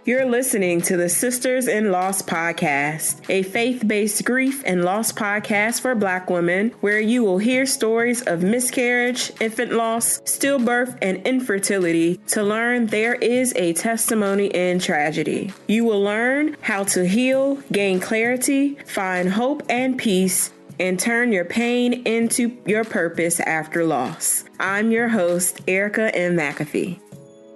You're listening to the Sisters in Loss podcast, a faith-based grief and loss podcast for Black women, where you will hear stories of miscarriage, infant loss, stillbirth, and infertility to learn there is a testimony in tragedy. You will learn how to heal, gain clarity, find hope and peace, and turn your pain into your purpose after loss. I'm your host, Erica M. McAfee.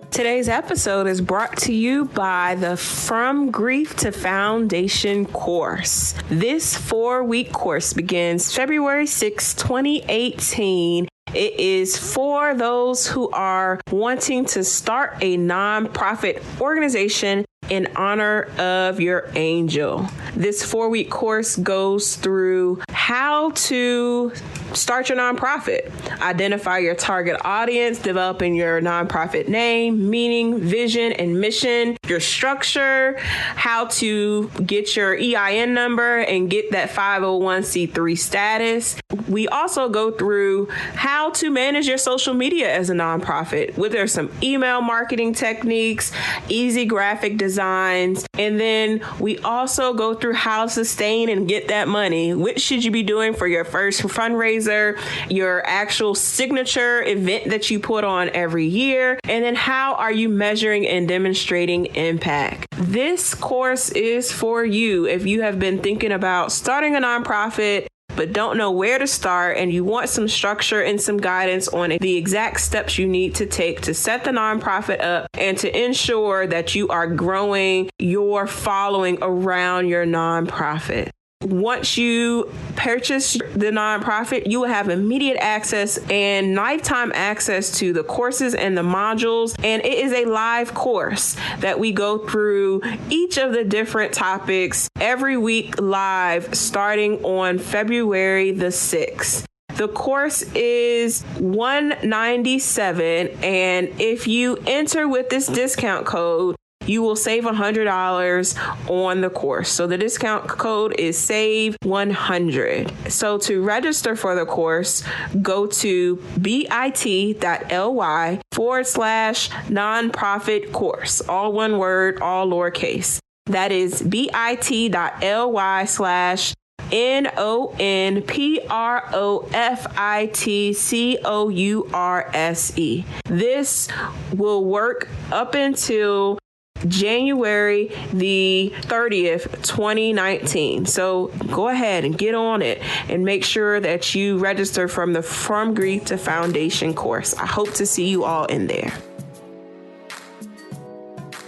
Today's episode is brought to you by the From Grief to Foundation course. This 4-week course begins February 6, 2018. It is for those who are wanting to start a nonprofit organization in honor of your angel. This 4-week course goes through how to start your nonprofit, identify your target audience, developing your nonprofit name, meaning, vision, and mission, your structure, how to get your EIN number and get that 501c3 status. We also go through how to manage your social media as a nonprofit. There's some email marketing techniques, easy graphic designs, and then we also go through how to sustain and get that money. What should you be doing for your first fundraiser, your actual signature event that you put on every year, and then how are you measuring and demonstrating impact? This course is for you if you have been thinking about starting a nonprofit but don't know where to start, and you want some structure and some guidance on the exact steps you need to take to set the nonprofit up and to ensure that you are growing your following around your nonprofit. Once you purchase the nonprofit, you will have immediate access and lifetime access to the courses and the modules. And it is a live course that we go through each of the different topics every week live starting on February the 6th. The course is $197, and if you enter with this discount code, you will save $100 on the course. So the discount code is SAVE100. So to register for the course, go to bit.ly/nonprofit course. All one word, all lowercase. That is bit.ly/nonprofitcourse. This will work up until January the 30th, 2019. So go ahead and get on it and make sure that you register from the From Grief to Foundation course. I hope to see you all in there.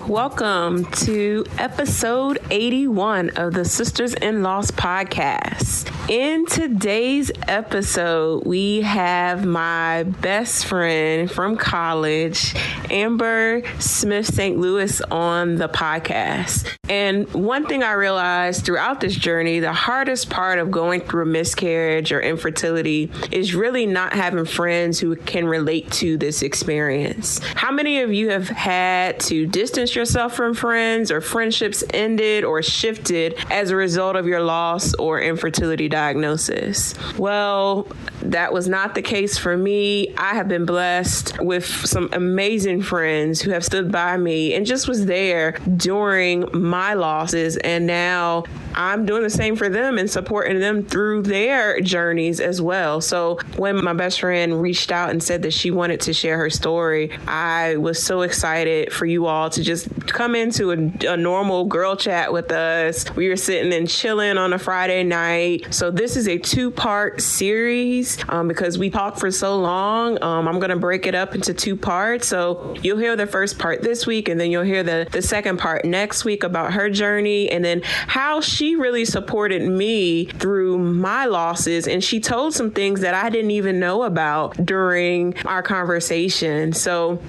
Welcome to episode 81 of the Sisters in Loss podcast. In today's episode, we have my best friend from college, Amber Smith St. Louis, on the podcast. And one thing I realized throughout this journey, the hardest part of going through a miscarriage or infertility is really not having friends who can relate to this experience. How many of you have had to distance yourself from friends, or friendships ended or shifted as a result of your loss or infertility diagnosis? Well, that was not the case for me. I have been blessed with some amazing friends who have stood by me and just was there during my losses. And now I'm doing the same for them and supporting them through their journeys as well. So when my best friend reached out and said that she wanted to share her story, I was so excited for you all to just come into a normal girl chat with us. We were sitting and chilling on a Friday night. So this is a 2-part series because we talked for so long. I'm going to break it up into 2 parts. So you'll hear the first part this week, and then you'll hear the second part next week about her journey and then how she really supported me through my losses. And she told some things that I didn't even know about during our conversation. So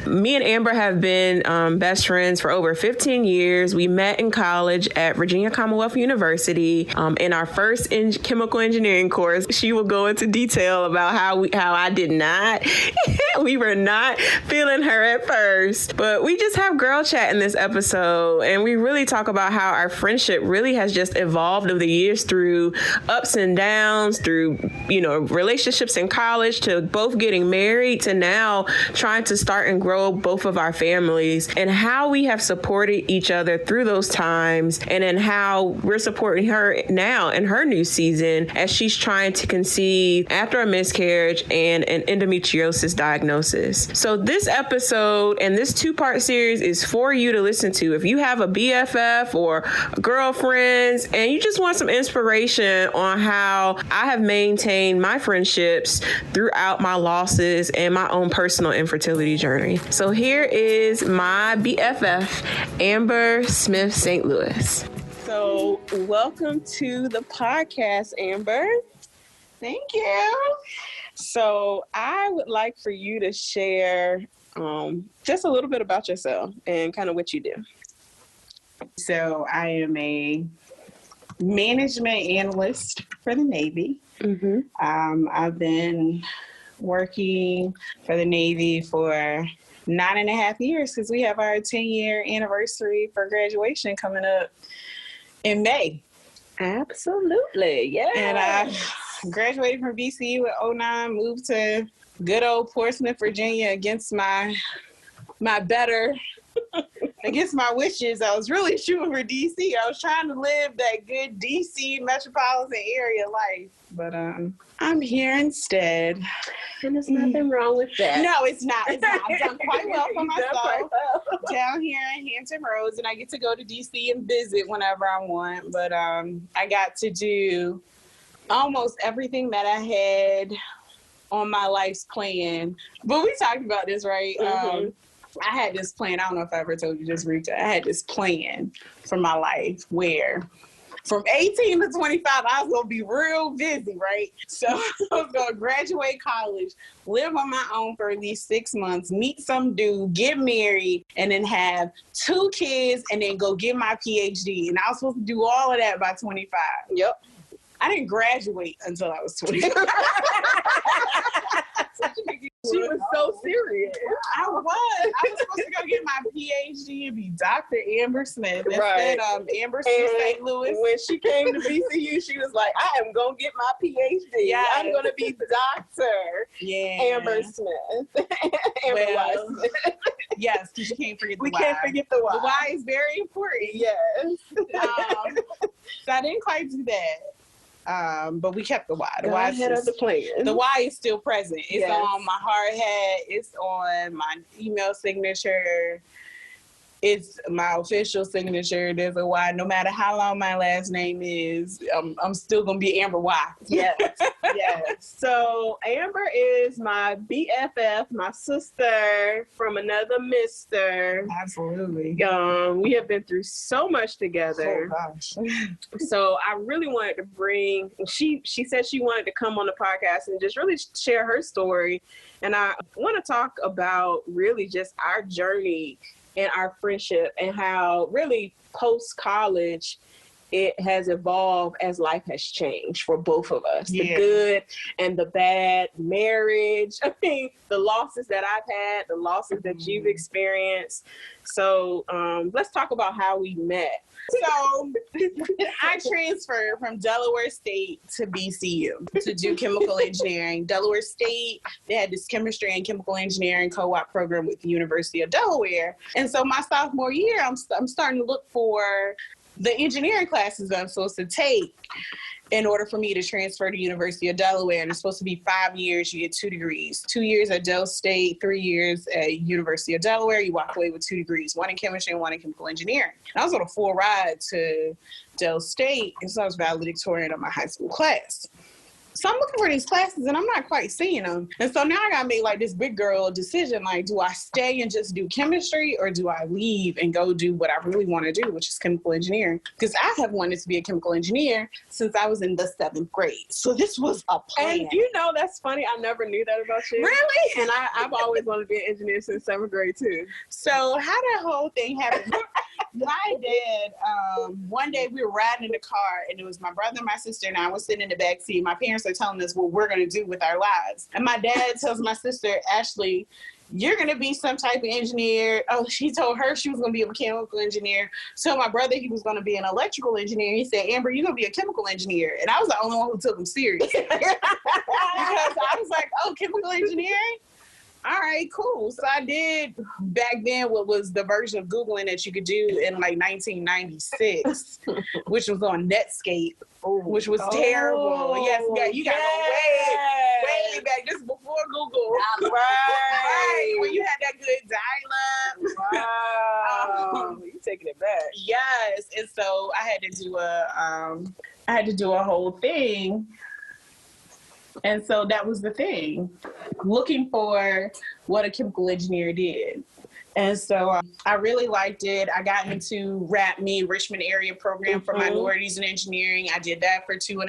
me and Amber have been best friends for over 15 years. We met in college at Virginia Commonwealth University in our first chemical engineering course. She will go into detail about how I did not. We were not feeling her at first, but we just have girl chat in this episode, and we really talk about how our friendship really has just evolved over the years through ups and downs, through relationships in college, to both getting married, to now trying to start and grow grow both of our families and how we have supported each other through those times, and then how we're supporting her now in her new season as she's trying to conceive after a miscarriage and an endometriosis diagnosis. So this episode and this 2-part series is for you to listen to if you have a BFF or girlfriends and you just want some inspiration on how I have maintained my friendships throughout my losses and my own personal infertility journey. So here is my BFF, Amber Smith St. Louis. So welcome to the podcast, Amber. Thank you. So I would like for you to share just a little bit about yourself and kind of what you do. So I am a management analyst for the Navy. Mm-hmm. I've been working for the Navy for 9.5 years because we have our 10-year anniversary for graduation coming up in May. Absolutely, yeah. And I graduated from VCU at 2009, moved to good old Portsmouth, Virginia against my wishes. I was really shooting for DC. I was trying to live that good DC metropolitan area life, but I'm here instead. And there's nothing wrong with that. No, it's not. It's not. I've done quite well for myself down here in Hampton Roads, and I get to go to DC and visit whenever I want. But I got to do almost everything that I had on my life's plan. But we talked about this, right? Mm-hmm. I had this plan. I don't know if I ever told you this, Rita. I had this plan for my life where from 18 to 25, I was going to be real busy, right? So I was going to graduate college, live on my own for at least 6 months, meet some dude, get married, and then have 2 kids, and then go get my PhD. And I was supposed to do all of that by 25. Yep. I didn't graduate until I was 25. She was so serious. I was supposed to go get my PhD and be Dr. Amber Smith right. instead of Amber Smith St. Louis. When she came to VCU, she was like, I am going to get my PhD. Yes. I'm going to be Dr. Amber Smith. Amber Smith. Yes, because you can't forget the we Y. We can't forget the Y. The Y is very important. Yes. So I didn't quite do that. But we kept the Y. The Y ahead of the plan. The Y is still present. It's on my hard hat. It's on my email signature. It's my official signature. There's a Y. No matter how long my last name is, I'm still gonna be Amber Y. Yes, yes. So Amber is my BFF, my sister from another mister. Absolutely. We have been through so much together. Oh gosh. So I really wanted to bring. She said she wanted to come on the podcast and just really share her story, and I want to talk about really just our journey and our friendship and how really post-college it has evolved as life has changed for both of us. Yeah. The good and the bad, marriage, I mean, the losses that I've had, the losses that you've experienced. So let's talk about how we met. So I transferred from Delaware State to BCU to do chemical engineering. Delaware State, they had this chemistry and chemical engineering co-op program with the University of Delaware. And so my sophomore year, I'm starting to look for the engineering classes I'm supposed to take in order for me to transfer to University of Delaware. And it's supposed to be 5 years, you get 2 degrees. 2 years at Del State, 3 years at University of Delaware, you walk away with 2 degrees, 1 in chemistry and 1 in chemical engineering. And I was on a full ride to Del State, and so I was valedictorian of my high school class. So I'm looking for these classes and I'm not quite seeing them. And so now I got to make like this big girl decision. Like, do I stay and just do chemistry or do I leave and go do what I really want to do, which is chemical engineering? Because I have wanted to be a chemical engineer since I was in the 7th grade. So this was a plan. And you know, that's funny. I never knew that about you. Really? And I've always wanted to be an engineer since 7th grade too. So how that whole thing happened? My dad, one day we were riding in the car and it was my brother and my sister and I was sitting in the back seat. My parents are telling us what we're going to do with our lives. And my dad tells my sister, Ashley, you're going to be some type of engineer. Oh, she told her she was going to be a mechanical engineer. So my brother, he was going to be an electrical engineer. He said, Amber, you're going to be a chemical engineer. And I was the only one who took him serious. Because I was like, oh, chemical engineering? All right, cool. So I did back then what was the version of Googling that you could do in like 1996, which was on Netscape, which was terrible. Yes, you got to go way back. This is before Google. Right. When you had that good dial-up. Wow. You taking it back. Yes. And so I had to do a whole thing. And so that was the thing, looking for what a chemical engineer did. And so I really liked it. I got into RAPME, Richmond Area Program for Minorities in Engineering. I did that for 2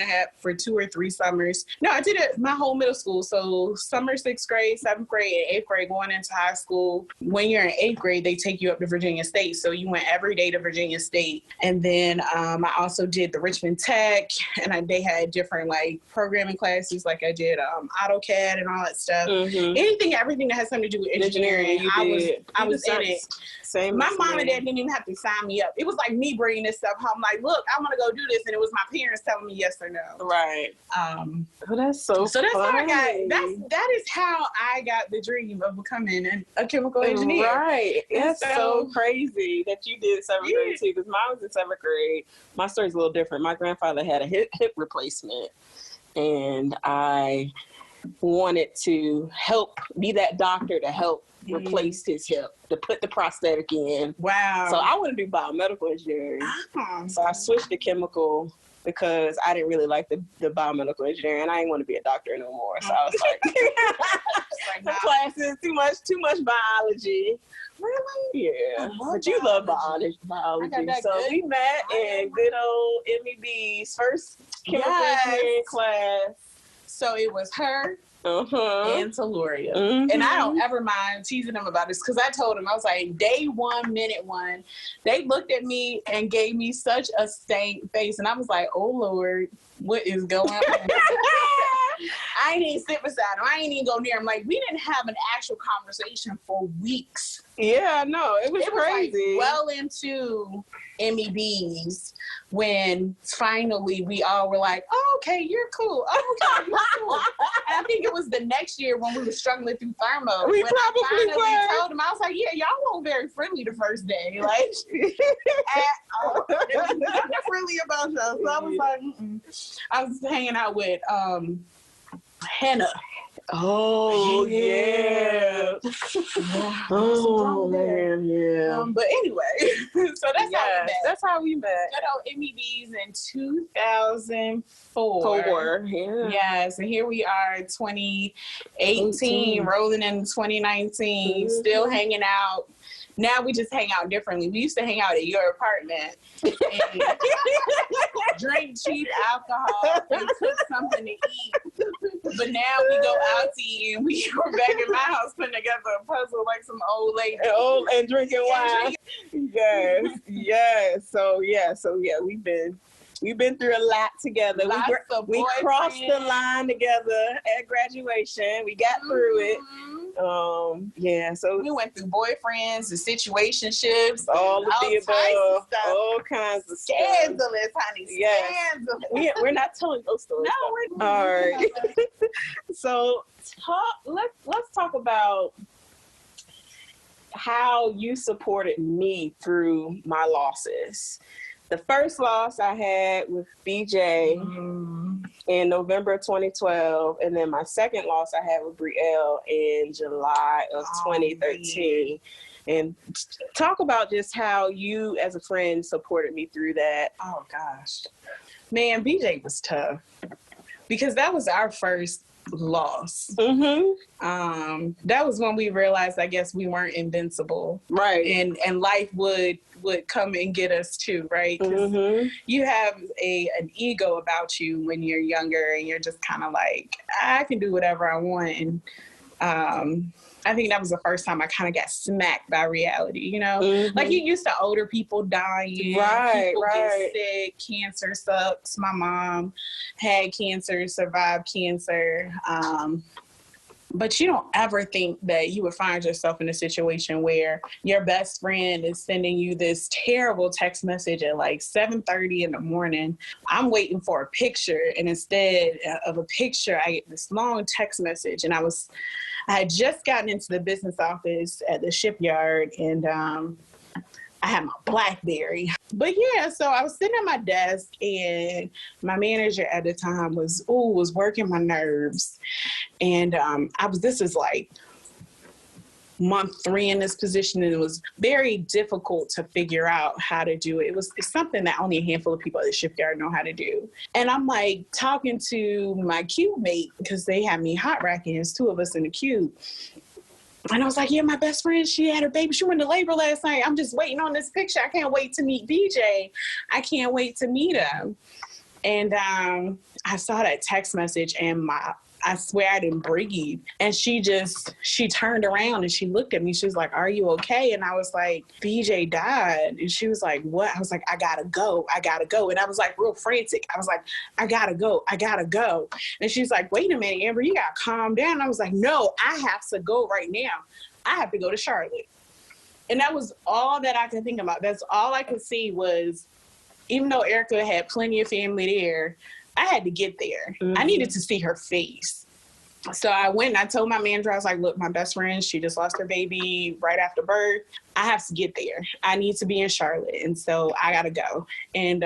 or 3 summers. No, I did it my whole middle school. So summer 6th grade, 7th grade, and 8th grade going into high school. When you're in 8th grade, they take you up to Virginia State. So you went every day to Virginia State. And then I also did the Richmond Tech, and they had different like programming classes. Like I did AutoCAD and all that stuff. Everything that has something to do with engineering. I was in it. Same. My mom and dad didn't even have to sign me up. It was like me bringing this stuff home. Like, look, I want to go do this, and it was my parents telling me yes or no. Right. That's so that's how I got. That is how I got the dream of becoming a chemical engineer. Right. That's so crazy that you did 7th grade too. Because mine was in 7th grade. My story's a little different. My grandfather had a hip replacement, and I wanted to be that doctor to help replace his hip, to put the prosthetic in. Wow. So I want to do biomedical engineering. So I switched to chemical because I didn't really like the biomedical engineering, and I didn't want to be a doctor no more. So I was like, the classes, too much biology. Really? Yeah. But you love biology. So we met in good old MEB's first chemical engineering class. So it was her and Taloria. And I don't ever mind teasing them about this because I told them, I was like, day 1, minute 1, they looked at me and gave me such a stank face. And I was like, oh, Lord, what is going on? I didn't even sit beside him. I didn't even go near him. Like, we didn't have an actual conversation for weeks. Yeah, no, it was crazy. Like well into MEBs when finally we all were like, oh, okay, you're cool. Oh, okay, you're cool. And I think it was the next year when we were struggling through thermo. We when probably I told him, I was like, yeah, y'all weren't very friendly the first day. Like, at all. It was nothing friendly about y'all. So I was like, I was hanging out with Hannah. Oh, yeah. Oh, man, yeah. But anyway, so that's how we met. That's how we met. Good old MEBs in 2004. Yeah. Yes, and here we are, 2018, rolling into 2019, still hanging out. Now we just hang out differently. We used to hang out at your apartment and drink cheap alcohol and cook something to eat. But now we go out to eat and we were back in my house putting together a puzzle like some old lady. And drinking wine. Yes. So we've been through a lot together. We crossed the line together at graduation. We got through it. So we went through boyfriends and situationships, all of the above, all kinds of scandalous, honey. Scandalous. We're not telling those stories. No, we're not. All right. So let's talk about how you supported me through my losses. The first loss I had with BJ in November 2012, and then my second loss I had with Brielle in July of 2013. And talk about just how you as a friend supported me through that. Oh, gosh. Man, BJ was tough because that was our first loss. That was when we realized, I guess, we weren't invincible. Right. And life would come and get us too, right? Because you have an ego about you when you're younger and you're just kind of like, I can do whatever I want. And I think that was the first time I kind of got smacked by reality, you know? Like, you used to older people dying. People get sick. Cancer sucks. My mom had cancer, survived cancer. But you don't ever think that you would find yourself in a situation where your best friend is sending you this terrible text message at like 7:30 in the morning. I'm waiting for a picture, and instead of a picture, I get this long text message. And I I had just gotten into the business office at the shipyard, and I had my BlackBerry. But yeah, so I was sitting at my desk, and my manager at the time was working my nerves. And this is like month 3 in this position, and it was very difficult to figure out how to do it. It's something that only a handful of people at the shipyard know how to do. And I'm like talking to my cube mate, because they had me hot racking. There's 2 of us in the cube. And I was like, yeah, my best friend, she had her baby. She went to labor last night. I'm just waiting on this picture. I can't wait to meet BJ. I can't wait to meet him. And I saw that text message, and I swear I didn't breathe. And she turned around and she looked at me. She was like, are you okay? And I was like, BJ died. And she was like, what? I was like, I gotta go. And I was like real frantic. I was like, I gotta go. And she's like, wait a minute, Amber, you gotta calm down. I was like, no, I have to go right now. I have to go to Charlotte. And that was all that I could think about. That's all I could see was, even though Erica had plenty of family there, I had to get there. Mm-hmm. I needed to see her face. So I went and I told my manager, I was like, look, my best friend, she just lost her baby right after birth. I have to get there. I need to be in Charlotte. And so I got to go. And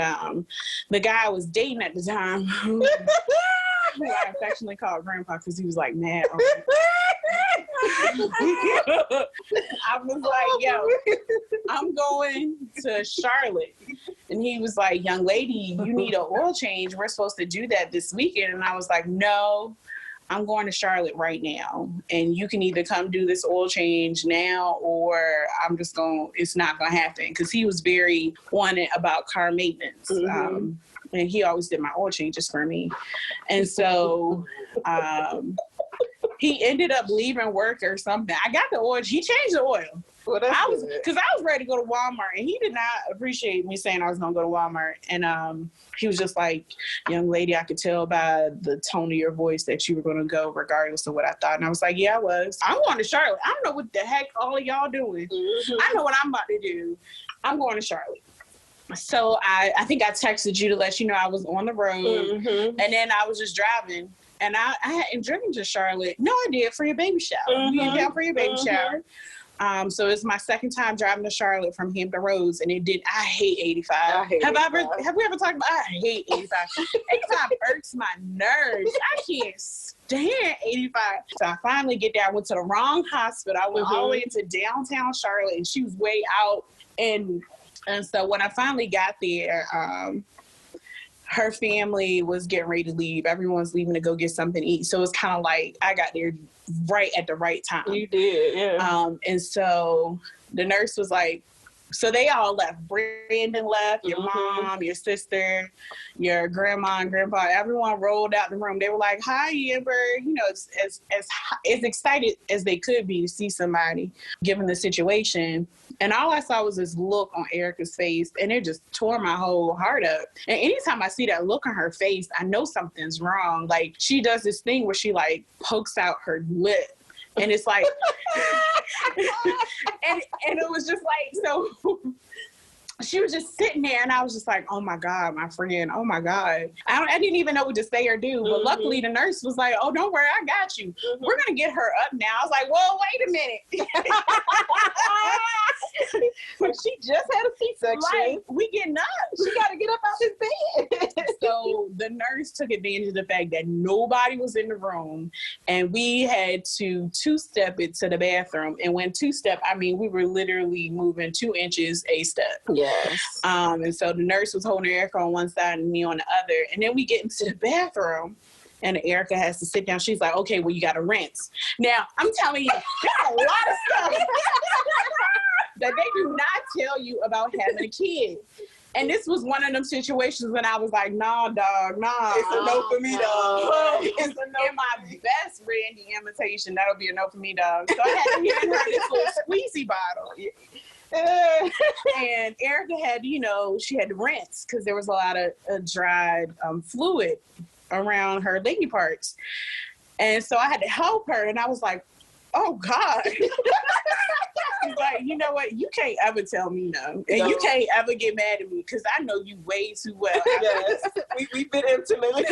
the guy I was dating at the time, who I affectionately called Grandpa because he was like mad. I was like, yo, I'm going to Charlotte. And he was like, young lady, you need an oil change. We're supposed to do that this weekend. And I was like, no, I'm going to Charlotte right now. And you can either come do this oil change now, or it's not going to happen. Because he was very wanted about car maintenance. Mm-hmm. And he always did my oil changes for me. And so he ended up leaving work or something. I got the oil. He changed the oil. Well, I was ready to go to Walmart, and he did not appreciate me saying I was going to go to Walmart. And he was just like, young lady, I could tell by the tone of your voice that you were going to go regardless of what I thought. And I was like, yeah, I was. I'm going to Charlotte. I don't know what the heck all of y'all doing. Mm-hmm. I know what I'm about to do. I'm going to Charlotte. So I think I texted you to let you know I was on the road. Mm-hmm. And then I was just driving. And I hadn't driven to Charlotte. No, I did for your baby shower. Mm-hmm. We down for your baby shower. So it's my second time driving to Charlotte from Hampton Roads, and I hate 85. Have we ever talked about? I hate 85. 85 irks my nerves. I can't stand 85. So I finally get there. I went to the wrong hospital. I went all the way into downtown Charlotte, and she was way out. And so when I finally got there, her family was getting ready to leave. Everyone's leaving to go get something to eat. So it's kind of like I got there right at the right time. You did, yeah. And so the nurse was like, so they all left. Brandon left, your mom, your sister, your grandma and grandpa. Everyone rolled out the room. They were like, hi, Amber. You know, as excited as they could be to see somebody, given the situation. And all I saw was this look on Erica's face, and it just tore my whole heart up. And anytime I see that look on her face, I know something's wrong. Like, she does this thing where she, like, pokes out her lip. And it's like, and it was just like, so she was just sitting there, and I was just like, oh my God, my friend, oh my God. I didn't even know what to say or do, but luckily the nurse was like, oh, don't worry, I got you. We're going to get her up now. I was like, whoa, wait a minute. She just had a C-section. Right. We getting up. She got to get up out this bed. So the nurse took advantage of the fact that nobody was in the room, and we had to two-step it to the bathroom. And when two-step, I mean, we were literally moving 2 inches a step. Yes. And so the nurse was holding Erica on one side and me on the other. And then we get into the bathroom, and Erica has to sit down. She's like, okay, well, you got to rinse. Now, I'm telling you, there's a lot of stuff that they do not tell you about having a kid. And this was one of them situations when I was like, nah, dog, nah. It's a no for me, dog. It's a no. In my best Randy imitation, that'll be a no for me, dog. So I had to hand her this little squeezy bottle. And Erica had, she had to rinse because there was a lot of dried fluid around her lady parts. And so I had to help her. And I was like, oh, God. was like, you know what? You can't ever tell me no. And you can't ever get mad at me because I know you way too well. Yes. We fit intimately.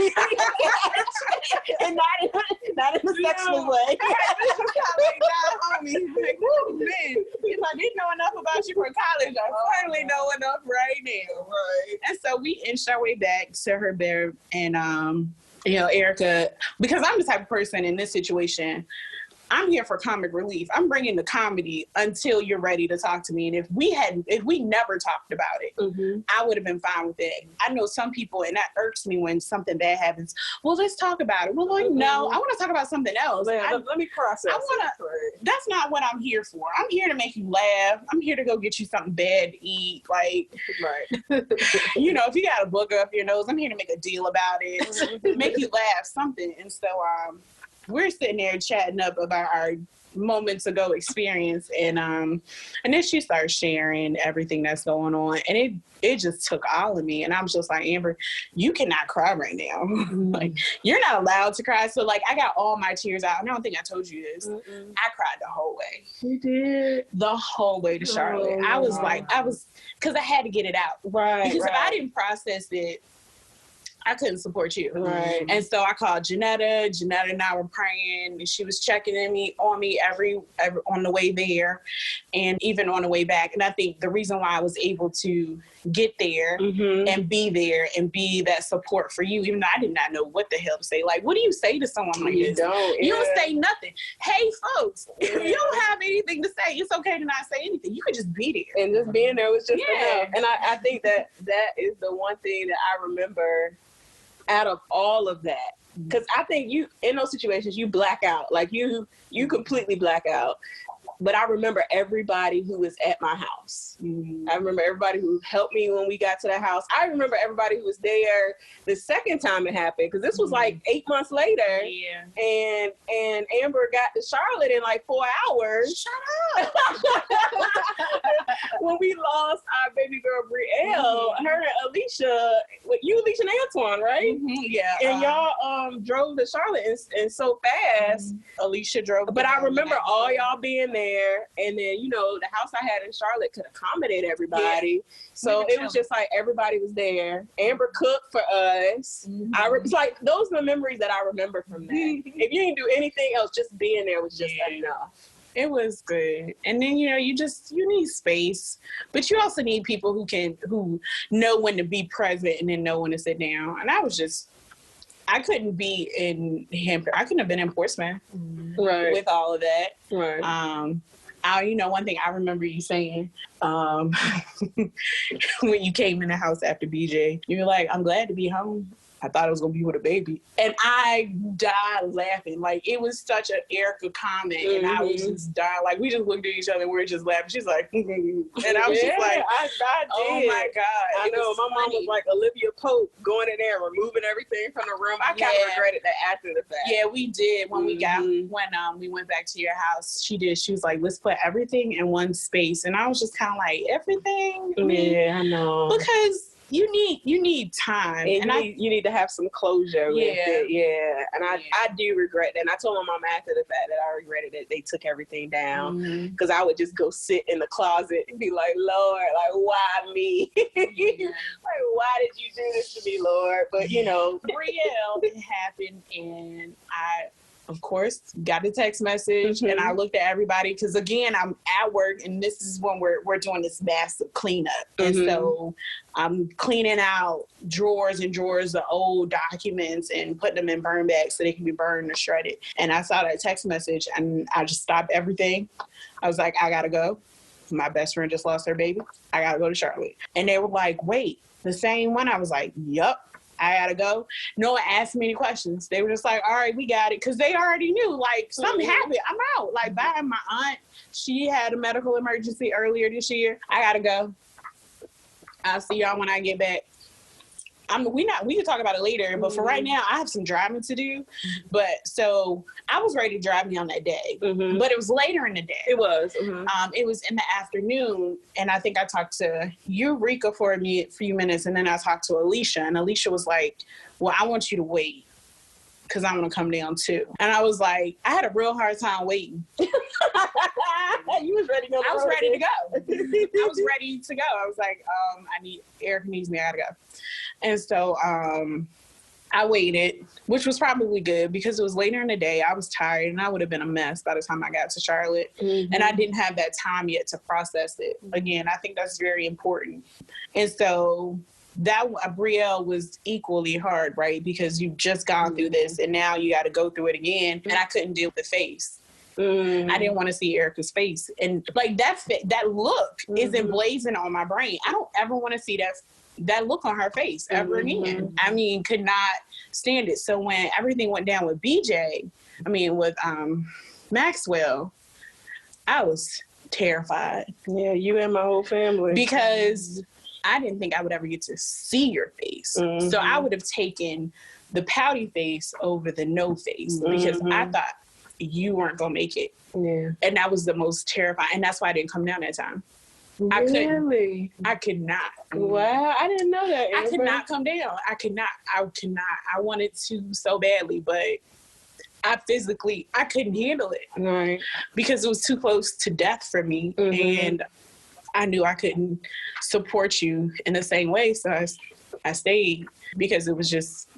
And not in a sexual way. Homie. Like, woo, man. If I didn't know enough about you from college, I certainly know enough right now. Right. And so we inched our way back to her bed, and Erica, because I'm the type of person in this situation, I'm here for comic relief. I'm bringing the comedy until you're ready to talk to me. And if we never talked about it, I would have been fine with it. I know some people, and that irks me when something bad happens. Well, let's talk about it. Well, like, no, I want to talk about something else. Man, let me process. That's not what I'm here for. I'm here to make you laugh. I'm here to go get you something bad to eat. Like, right. If you got a booger up your nose, I'm here to make a deal about it, make you laugh, something. And so, we're sitting there chatting up about our moments ago experience, and then she starts sharing everything that's going on, and it just took all of me, and I'm just like, Amber, you cannot cry right now. Like, you're not allowed to cry. So like, I got all my tears out, and I don't think I told you this. I cried the whole way. You did? The whole way to Charlotte. Because I had to get it out. Right. Because if I didn't process it, I couldn't support you. Right. And so I called Janetta. Janetta and I were praying, and she was checking on me every on the way there and even on the way back. And I think the reason why I was able to get there and be that support for you, even though I did not know what the hell to say. Like, what do you say to someone like this? You don't say nothing. Hey, folks, you don't have anything to say. It's okay to not say anything. You could just be there. And just being there was just enough. And I think that is the one thing that I remember out of all of that, because I think you, in those situations, you black out. Like, you completely black out. But I remember everybody who was at my house. I remember everybody who helped me when we got to the house. I remember everybody who was there the second time it happened, because this was like 8 months later. Yeah. And Amber got to Charlotte in like 4 hours. Shut up. When we lost our baby girl Brielle, her and Alicia, Alicia and Antoine, right? Yeah. And y'all drove to Charlotte and so fast. Alicia drove. But I remember all y'all being there, and then the house I had in Charlotte could accommodate everybody, so it was just like everybody was there. Amber cooked for us. It's like those are the memories that I remember from that. If you didn't do anything else, just being there was just enough. It was good. And then you need space, but you also need people who know when to be present and then know when to sit down. And I couldn't be in Hampton. I couldn't have been in Portsmouth with all of that. Right. One thing I remember you saying when you came in the house after BJ, you were like, I'm glad to be home. I thought it was going to be with a baby. And I died laughing. Like, it was such an Erica comment. And I was just dying. Like, we just looked at each other and we were just laughing. She's like, and I was just like, I did. Oh my God. I know. My mom was like Olivia Pope, going in there and removing everything from the room. I kind of regretted that after the fact. Yeah, we did. When we went back to your house, she did. She was like, let's put everything in one space. And I was just kind of like, everything? Yeah, I know. Because you need time, and you need to have some closure with it. Yeah, and I do regret that. And I told my mom after the fact that I regretted that they took everything down, because I would just go sit in the closet and be like, Lord, like, why me? Like, why did you do this to me, Lord? But Brielle, it happened, and I, of course, got the text message, and I looked at everybody, because again, I'm at work, and this is when we're doing this massive cleanup, and so I'm cleaning out drawers and drawers of old documents and putting them in burn bags so they can be burned or shredded. And I saw that text message, and I just stopped everything. I was like, I gotta go. My best friend just lost her baby. I gotta go to Charlotte. And they were like, wait, the same one? I was like, yup. I gotta go. No one asked me any questions. They were just like, all right, we got it. Because they already knew, like, something happened. I'm out. Like, bye. My aunt, she had a medical emergency earlier this year. I gotta go. I'll see y'all when I get back. We can talk about it later, but for right now, I have some driving to do. But so I was ready to drive me on that day, but it was later in the day. It was. It was in the afternoon, and I think I talked to Eureka for a few minutes, and then I talked to Alicia, and Alicia was like, well, I want you to wait, because I want to come down too. And I was like, I had a real hard time waiting. You was ready to go. I was ready to go. I was ready to go. I was like, Erica needs me, I gotta go. And so I waited, which was probably good because it was later in the day. I was tired and I would have been a mess by the time I got to Charlotte. Mm-hmm. And I didn't have that time yet to process it. Again, I think that's very important. And so that Brielle was equally hard, right? Because you've just gone through this and now you got to go through it again. And I couldn't deal with the face. I didn't want to see Erica's face. And like that look is emblazoned on my brain. I don't ever want to see that look on her face ever again. I mean, could not stand it. So when everything went down with with Maxwell, I was terrified. Yeah, you and my whole family. Because I didn't think I would ever get to see your face. So I would have taken the pouty face over the no face because I thought you weren't going to make it. Yeah. And that was the most terrifying. And that's why I didn't come down that time. Really? I could not. Wow, I didn't know that. I could not come down. I could not. I wanted to so badly, but I couldn't handle it. Right. Because it was too close to death for me. And I knew I couldn't support you in the same way. So I stayed because it was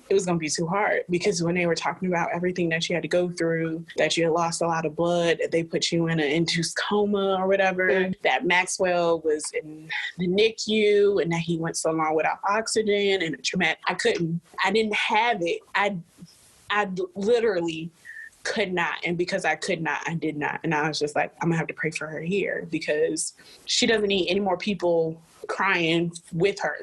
going to be too hard. Because when they were talking about everything that you had to go through, that you had lost a lot of blood, that they put you in an induced coma or whatever, that Maxwell was in the NICU and that he went so long without oxygen and a traumatic, I didn't have it. I literally could not. And because I could not, I did not. And I was just like, I'm gonna have to pray for her here because she doesn't need any more people crying with her.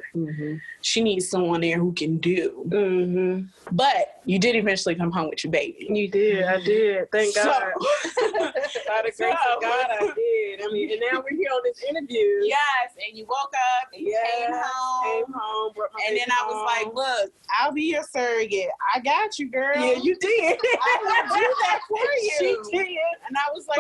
She needs someone there who can do. But you did eventually come home with your baby. You did. I did. Thank God. By the grace of God, I did. I mean, and now we're here on this interview. Yes, and you woke up and you came home, and then I was like, look, I'll be your surrogate. I got you, girl. Yeah, you did. I will do that for you. She did. And I was like,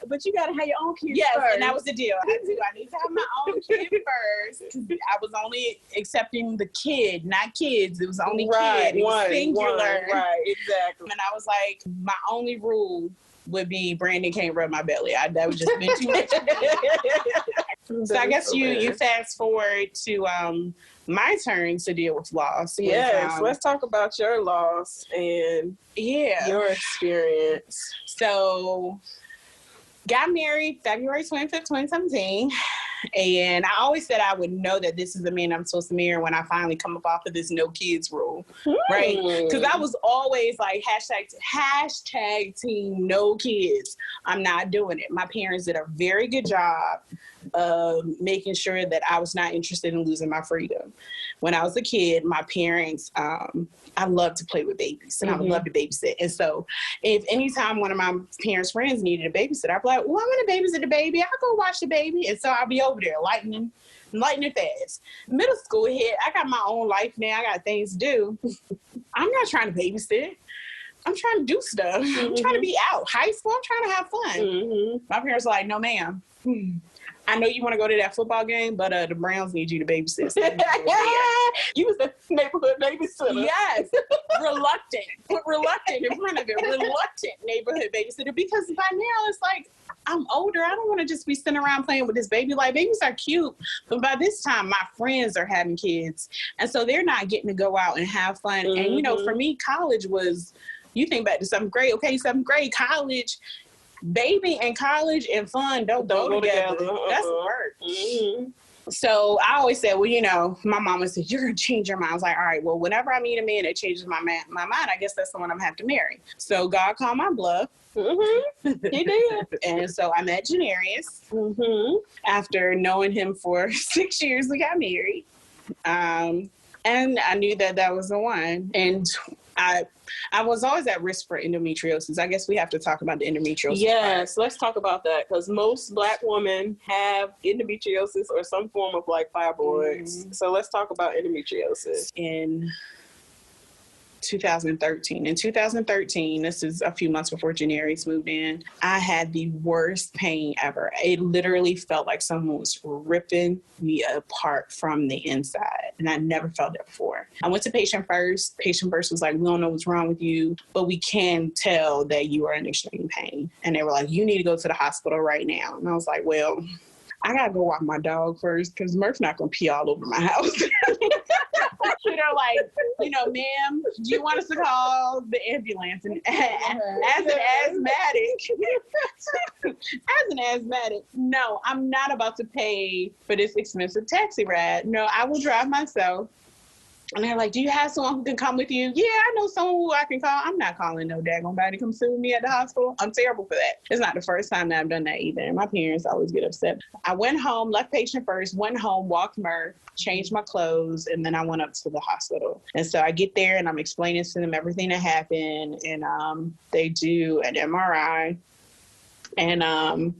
but you gotta have your own kids yes, first. And that was the deal. I need to have my own kid first. I was only accepting the kid, not kids. It was only kid. It was singular. Right, exactly. And I was like, my only rule would be Brandon can't rub my belly. That would just been too much. So I guess you fast forward to my turn to deal with loss. Yes, let's talk about your loss and your experience. So got married February 25th, 2017. And I always said I would know that this is the man I'm supposed to marry when I finally come up off of this no kids rule, right? Because I was always like hashtag team no kids. I'm not doing it. My parents did a very good job of making sure that I was not interested in losing my freedom. When I was a kid, my parents, I loved to play with babies and I would love to babysit. And so if anytime one of my parents' friends needed a babysitter, I'd be like, well, I'm going to babysit the baby. I'll go watch the baby. And so I'll be over there lightning fast. Middle school hit. I got my own life now. I got things to do. I'm not trying to babysit. I'm trying to do stuff. I'm trying to be out. High school, I'm trying to have fun. My parents were like, no, ma'am. I know you want to go to that football game, but the Browns need you to babysit. You was the neighborhood babysitter. Yes. Reluctant. Put reluctant in front of it. Reluctant neighborhood babysitter. Because by now it's like, I'm older. I don't want to just be sitting around playing with this baby. Like, babies are cute. But by this time, my friends are having kids. And so they're not getting to go out and have fun. And, you know, for me, college was, you think back to 7th grade. Okay, 7th grade, college. Baby and college and fun don't go together. That's work. So I always said, well, you know, my mama said, you're going to change your mind. I was like, all right, well, whenever I meet a man that changes my mind, I guess that's the one I'm going to have to marry. So God called my bluff. He did. And so I met Janarius. After knowing him for 6 years, we got married. And I knew that was the one. And I was always at risk for endometriosis. I guess we have to talk about the endometriosis. Yes, let's talk about that because most Black women have endometriosis or some form of like fibroids. So let's talk about endometriosis. In 2013. In 2013, this is a few months before Janaris moved in, I had the worst pain ever. It literally felt like someone was ripping me apart from the inside. And I never felt that before. I went to patient first. Patient first was like, we don't know what's wrong with you, but we can tell that you are in extreme pain. And they were like, you need to go to the hospital right now. And I was like, well, I gotta go walk my dog first because Murph's not gonna pee all over my house. They're like, ma'am, do you want us to call the ambulance? And as an asthmatic, no, I'm not about to pay for this expensive taxi ride. No, I will drive myself. And they're like, do you have someone who can come with you? Yeah, I know someone who I can call. I'm not calling no daggone body to come see me at the hospital. I'm terrible for that. It's not the first time that I've done that either. My parents always get upset. I went home, left patient first, went home, walked Murph, changed my clothes, and then I went up to the hospital. And so I get there and I'm explaining to them everything that happened. And they do an MRI. And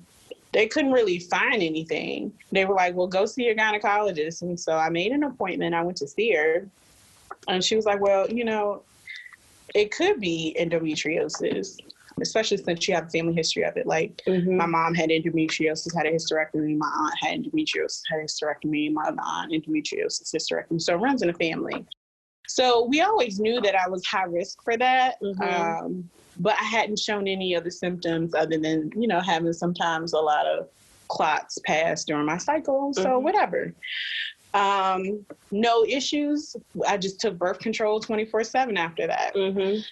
they couldn't really find anything. They were like, well, go see your gynecologist. And so I made an appointment. I went to see her. And she was like, well, it could be endometriosis, especially since she had a family history of it. Like, my mom had endometriosis, had a hysterectomy. My aunt had endometriosis, had a hysterectomy. My other aunt, endometriosis, hysterectomy. So it runs in the family. So we always knew that I was high risk for that. But I hadn't shown any other symptoms other than, having sometimes a lot of clots pass during my cycle. So whatever. No issues. I just took birth control 24/7 after that.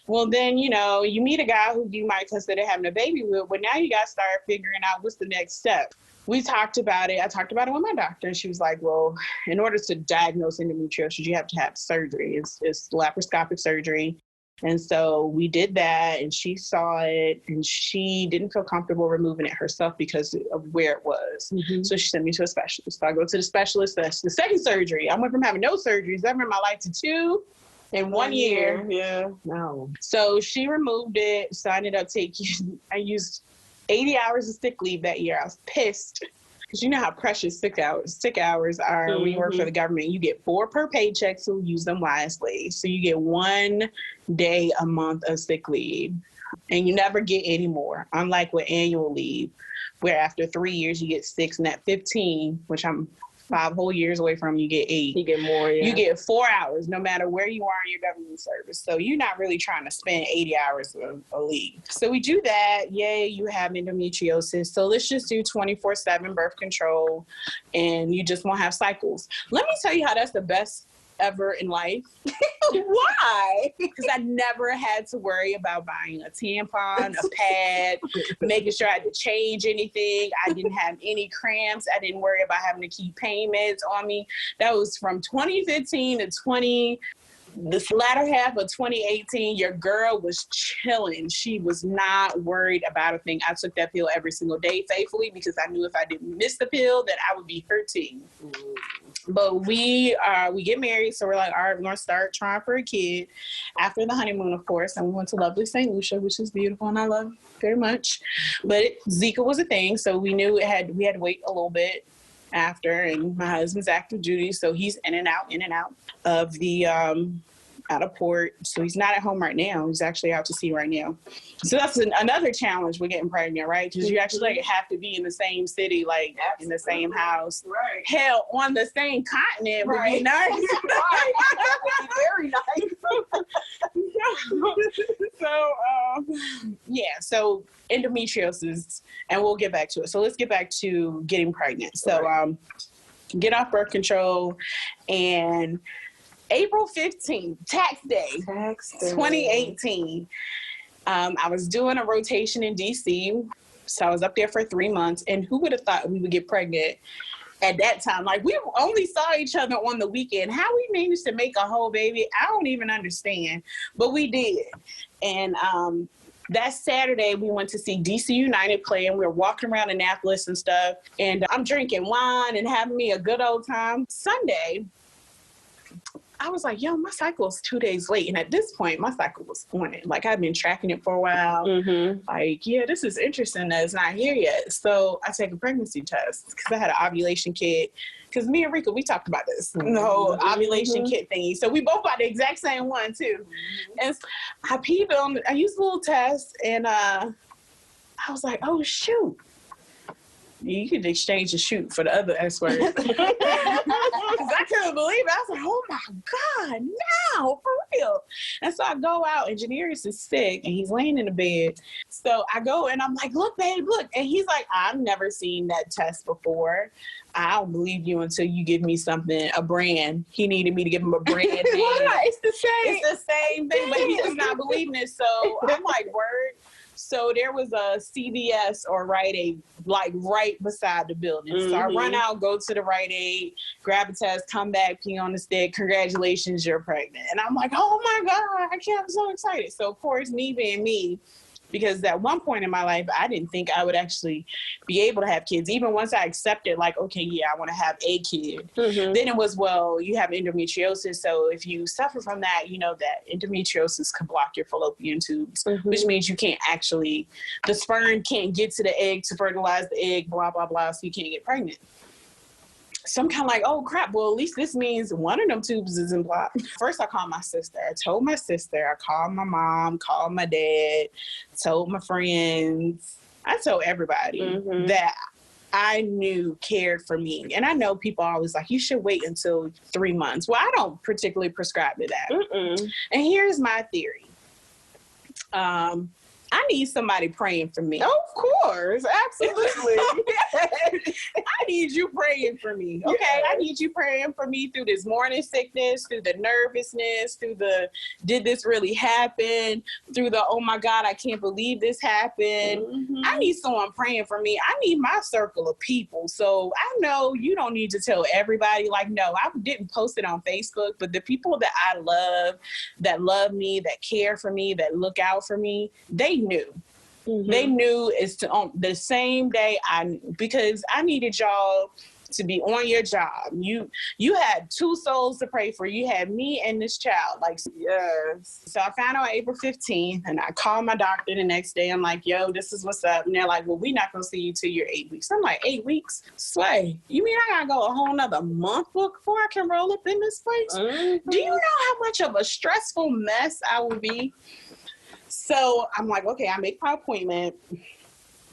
Well, then, you meet a guy who you might consider having a baby with, but now you got to start figuring out what's the next step. We talked about it. I talked about it with my doctor, and she was like, well, in order to diagnose endometriosis, you have to have surgery. It's laparoscopic surgery. And so we did that, and she saw it, and she didn't feel comfortable removing it herself because of where it was. So she sent me to a specialist. So I go to the specialist. That's the second surgery. I went from having no surgeries ever in my life to 2 in 1 year. Yeah. No. So she removed it. So I ended up I used 80 hours of sick leave that year. I was pissed. Because you know how precious sick hours are when you work for the government. You get 4 per paycheck, so use them wisely. So you get 1 day a month of sick leave, and you never get any more. Unlike with annual leave, where after 3 years you get 6, and at 15, which I'm 5 whole years away from, you get 8. You get more, yeah. You get 4 hours, no matter where you are in your government service. So you're not really trying to spend 80 hours of leave. So we do that. Yay, you have endometriosis. So let's just do 24/7 birth control, and you just won't have cycles. Let me tell you how that's the best ever in life. Why? Because I never had to worry about buying a tampon, a pad, making sure I had to change anything. I didn't have any cramps. I didn't worry about having to keep pain meds on me. That was from 2015 to this latter half of 2018. Your girl was chilling. She was not worried about a thing. I took that pill every single day faithfully because I knew if I didn't miss the pill, that I would be hurting. But we get married, so we're like, all right, we're going to start trying for a kid after the honeymoon, of course. And we went to lovely St. Lucia, which is beautiful, and I love very much. But Zika was a thing, so we knew we had to wait a little bit after. And my husband's active duty, so he's in and out of the out of port. So he's not at home right now. He's actually out to sea right now. So that's another challenge with getting pregnant, right? Because you actually have to be in the same city, like in the same house. Right. Hell, on the same continent would be nice. Right. Very nice. So endometriosis, and we'll get back to it. So let's get back to getting pregnant. So get off birth control, and April 15th, tax day, 2018. I was doing a rotation in DC. So I was up there for 3 months, and who would have thought we would get pregnant at that time? Like, we only saw each other on the weekend. How we managed to make a whole baby, I don't even understand, but we did. And that Saturday, we went to see DC United play, and we were walking around Annapolis and stuff, and I'm drinking wine and having me a good old time. Sunday, I was like, yo, my cycle is 2 days late. And at this point, my cycle was on it. Like, I've been tracking it for a while. Like, yeah, this is interesting that it's not here yet. So I take a pregnancy test because I had an ovulation kit. Because me and Rika, we talked about this, the whole ovulation kit thingy. So we both got the exact same one, too. And I peed on, I used a little test, and I was like, oh, shoot. You could exchange the shoot for the other S word. Because I couldn't believe it. I was like, oh my God, no, for real. And so I go out, and Janarius is sick, and he's laying in the bed. So I go, and I'm like, look, babe, look. And he's like, I've never seen that test before. I don't believe you until you give me something, a brand. He needed me to give him a brand name. It's the same. It's the same thing, but he was not believing it. So I'm like, word. So there was a CVS or Rite Aid, like right beside the building. So I run out, go to the Rite Aid, grab a test, come back, pee on the stick. Congratulations, you're pregnant. And I'm like, oh my God, I'm so excited. So of course, me being me, because at one point in my life, I didn't think I would actually be able to have kids. Even once I accepted, like, okay, yeah, I want to have a kid. Then it was, well, you have endometriosis. So if you suffer from that, you know that endometriosis can block your fallopian tubes, which means you can't actually, the sperm can't get to the egg to fertilize the egg, blah, blah, blah, so you can't get pregnant. So I'm kind of like, oh, crap. Well, at least this means one of them tubes isn't blocked. First, I called my sister. I told my sister. I called my mom, called my dad, told my friends. I told everybody that I knew cared for me. And I know people are always like, you should wait until 3 months. Well, I don't particularly prescribe to that. And here's my theory. I need somebody praying for me. Of course, absolutely. I need you praying for me. Okay, yes. I need you praying for me through this morning sickness, through the nervousness, through the did this really happen, through the oh my God, I can't believe this happened. I need someone praying for me. I need my circle of people. So I know you don't need to tell everybody. Like, no, I didn't post it on Facebook, but the people that I love me, that care for me, that look out for me, they knew. They knew it's on the same day because I needed y'all to be on your job. You had two souls to pray for. You had me and this child. Like, yes. So I found out on April 15th, and I called my doctor the next day. I'm like, yo, this is what's up. And they're like, well, we're not going to see you till you're 8 weeks. I'm like, 8 weeks? Sway, you mean I got to go a whole nother month before I can roll up in this place? Do you know how much of a stressful mess I would be? So I'm like, okay, I make my appointment.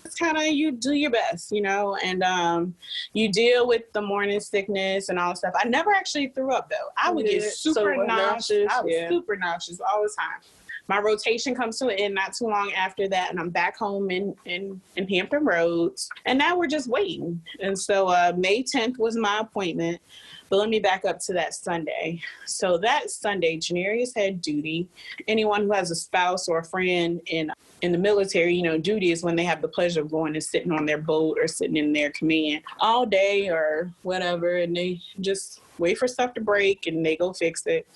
It's kind of, you do your best, you know, and you deal with the morning sickness and all that stuff. I never actually threw up, though. I would get super nauseous. I was super nauseous all the time. My rotation comes to an end not too long after that, and I'm back home in Hampton Roads. And now we're just waiting. And so May 10th was my appointment. But let me back up to that Sunday. So that Sunday, Janarius had duty. Anyone who has a spouse or a friend in the military, you know, duty is when they have the pleasure of going and sitting on their boat or sitting in their command all day or whatever. And they just wait for stuff to break and they go fix it.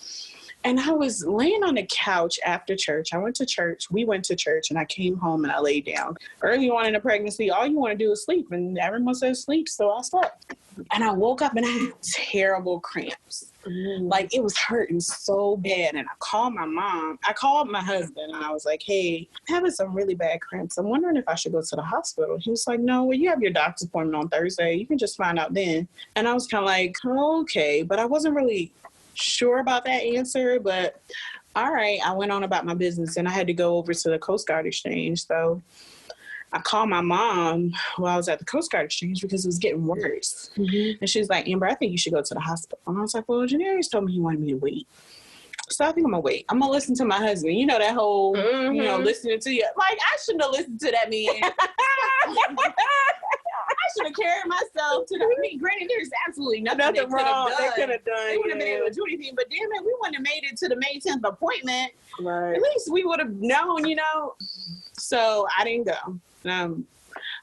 And I was laying on the couch after church. I went to church. We went to church, and I came home and I laid down. Early on in the pregnancy, all you want to do is sleep. And everyone says sleep, so I slept. And I woke up and I had terrible cramps. Like, it was hurting so bad. And I called my mom. I called my husband, and I was like, hey, I'm having some really bad cramps. I'm wondering if I should go to the hospital. He was like, no, well, you have your doctor's appointment on Thursday. You can just find out then. And I was kind of like, okay. But I wasn't really sure about that answer, but all right, I went on about my business, and I had to go over to the Coast Guard Exchange. So I called my mom while I was at the Coast Guard Exchange because it was getting worse. And she was like, Amber, I think you should go to the hospital. And I was like, well, Janarius told me he wanted me to wait. So I think I'm going to wait. I'm going to listen to my husband. You know, that whole, you know, listening to you. Like, I shouldn't have listened to that man. I should have carried myself to the. I mean, granted, there's absolutely nothing wrong. They could have done. They wouldn't have been able to do anything. But damn it, we wouldn't have made it to the May 10th appointment. Right. At least we would have known, you know. So I didn't go.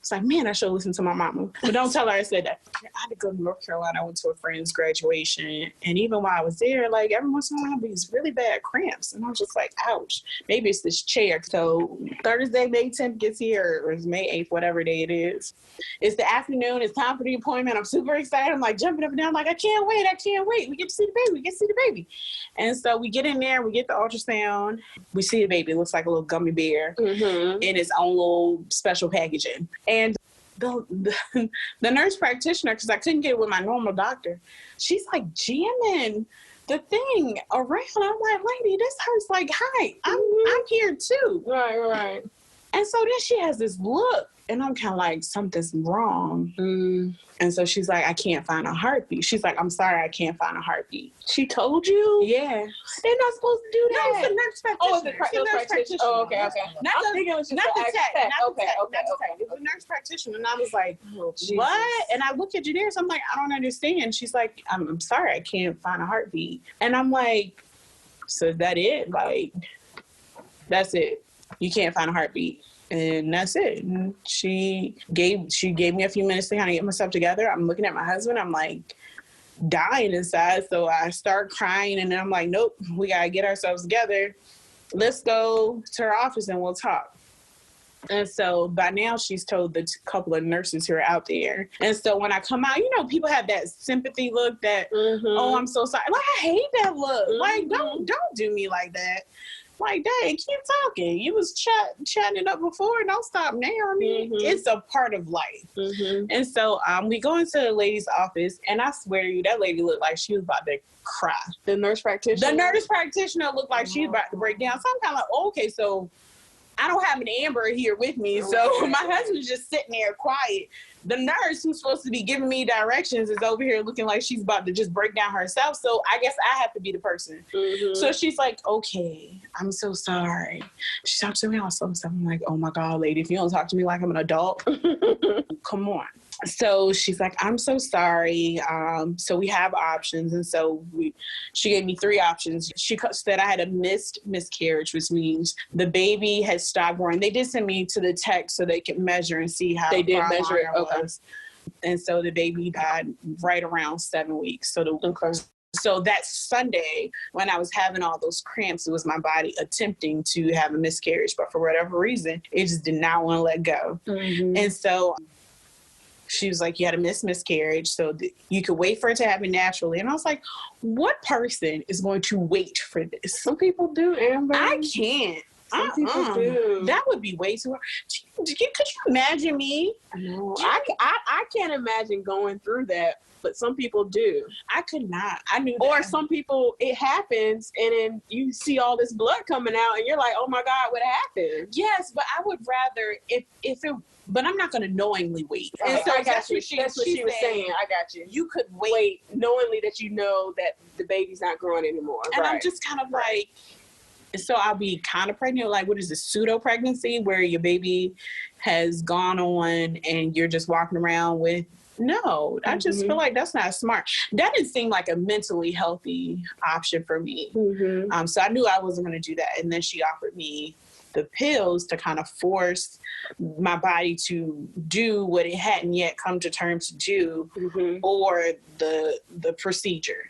It's like, man, I should listen to my mama. But don't tell her I said that. I had to go to North Carolina. I went to a friend's graduation. And even while I was there, like every once in a while, I have these really bad cramps. And I was just like, ouch. Maybe it's this chair. So Thursday, May 10th gets here, or it's May 8th, whatever day it is. It's the afternoon. It's time for the appointment. I'm super excited. I'm like jumping up and down. I'm like, I can't wait. We get to see the baby. And so we get in there. We get the ultrasound. We see the baby. It looks like a little gummy bear in its own little special packaging. And the nurse practitioner, because I couldn't get it with my normal doctor, she's like jamming the thing around. I'm like, lady, this hurts. Like, hi, I'm here too. Right. And so then she has this look, and I'm kind of like, something's wrong. And so she's like, I can't find a heartbeat. She's like, I'm sorry, I can't find a heartbeat. She told you? Yeah. They're not supposed to do that. No, it's the nurse practitioner. Oh, it's the nurse practitioner. Oh, okay. Not the tech. Okay. It was a nurse practitioner. And I was like, what? And I look at Jadarius, I'm like, I don't understand. She's like, I'm sorry, I can't find a heartbeat. And I'm like, so is that it? Like, that's it. You can't find a heartbeat. And that's it. And she gave me a few minutes to kind of get myself together. I'm looking at my husband. I'm like dying inside. So I start crying, and then I'm like, nope, we got to get ourselves together. Let's go to her office and we'll talk. And so by now she's told the couple of nurses who are out there. And so when I come out, people have that sympathy look that, oh, I'm so sorry. Like, I hate that look. Like, don't do me like that. Like, dang, keep talking. You was chatting it up before. Don't stop now. I mean, it's a part of life. And so we go into the lady's office, and I swear to you, that lady looked like she was about to cry. The nurse practitioner? The nurse practitioner looked like she was about to break down. So I'm kind of like, okay, so I don't have an Amber here with me. So my husband's just sitting there quiet. The nurse who's supposed to be giving me directions is over here looking like she's about to just break down herself. So I guess I have to be the person. So she's like, okay, I'm so sorry. She talked to me on something. I'm like, oh my God, lady, if you don't talk to me like I'm an adult, come on. So she's like, I'm so sorry. So we have options. And so she gave me 3 options. She said I had a miscarriage, which means the baby had stopped growing. They did send me to the tech so they could measure and see how they did measure it. Okay. And so the baby died right around 7 weeks. So that Sunday, when I was having all those cramps, it was my body attempting to have a miscarriage. But for whatever reason, it just did not want to let go. And so she was like, you had a miscarriage, so you could wait for it to happen naturally. And I was like, what person is going to wait for this? Some people do, Amber. I can't. Some people do. That would be way too hard. Could you imagine me? No, I can't imagine going through that. But some people do. I could not. I knew that. Or some people, it happens, and then you see all this blood coming out, and you're like, oh my God, what happened? Yes, but I would rather, if it, but I'm not going to knowingly wait. And so I got you. That's what she was saying. I got you. You could wait knowingly that you know that the baby's not growing anymore. And I'm just kind of like, so I'll be kind of pregnant, like what is this, pseudo pregnancy, where your baby has gone on and you're just walking around with. No, I just feel like that's not smart. That didn't seem like a mentally healthy option for me. So I knew I wasn't going to do that. And then she offered me the pills to kind of force my body to do what it hadn't yet come to terms to do, or the procedure.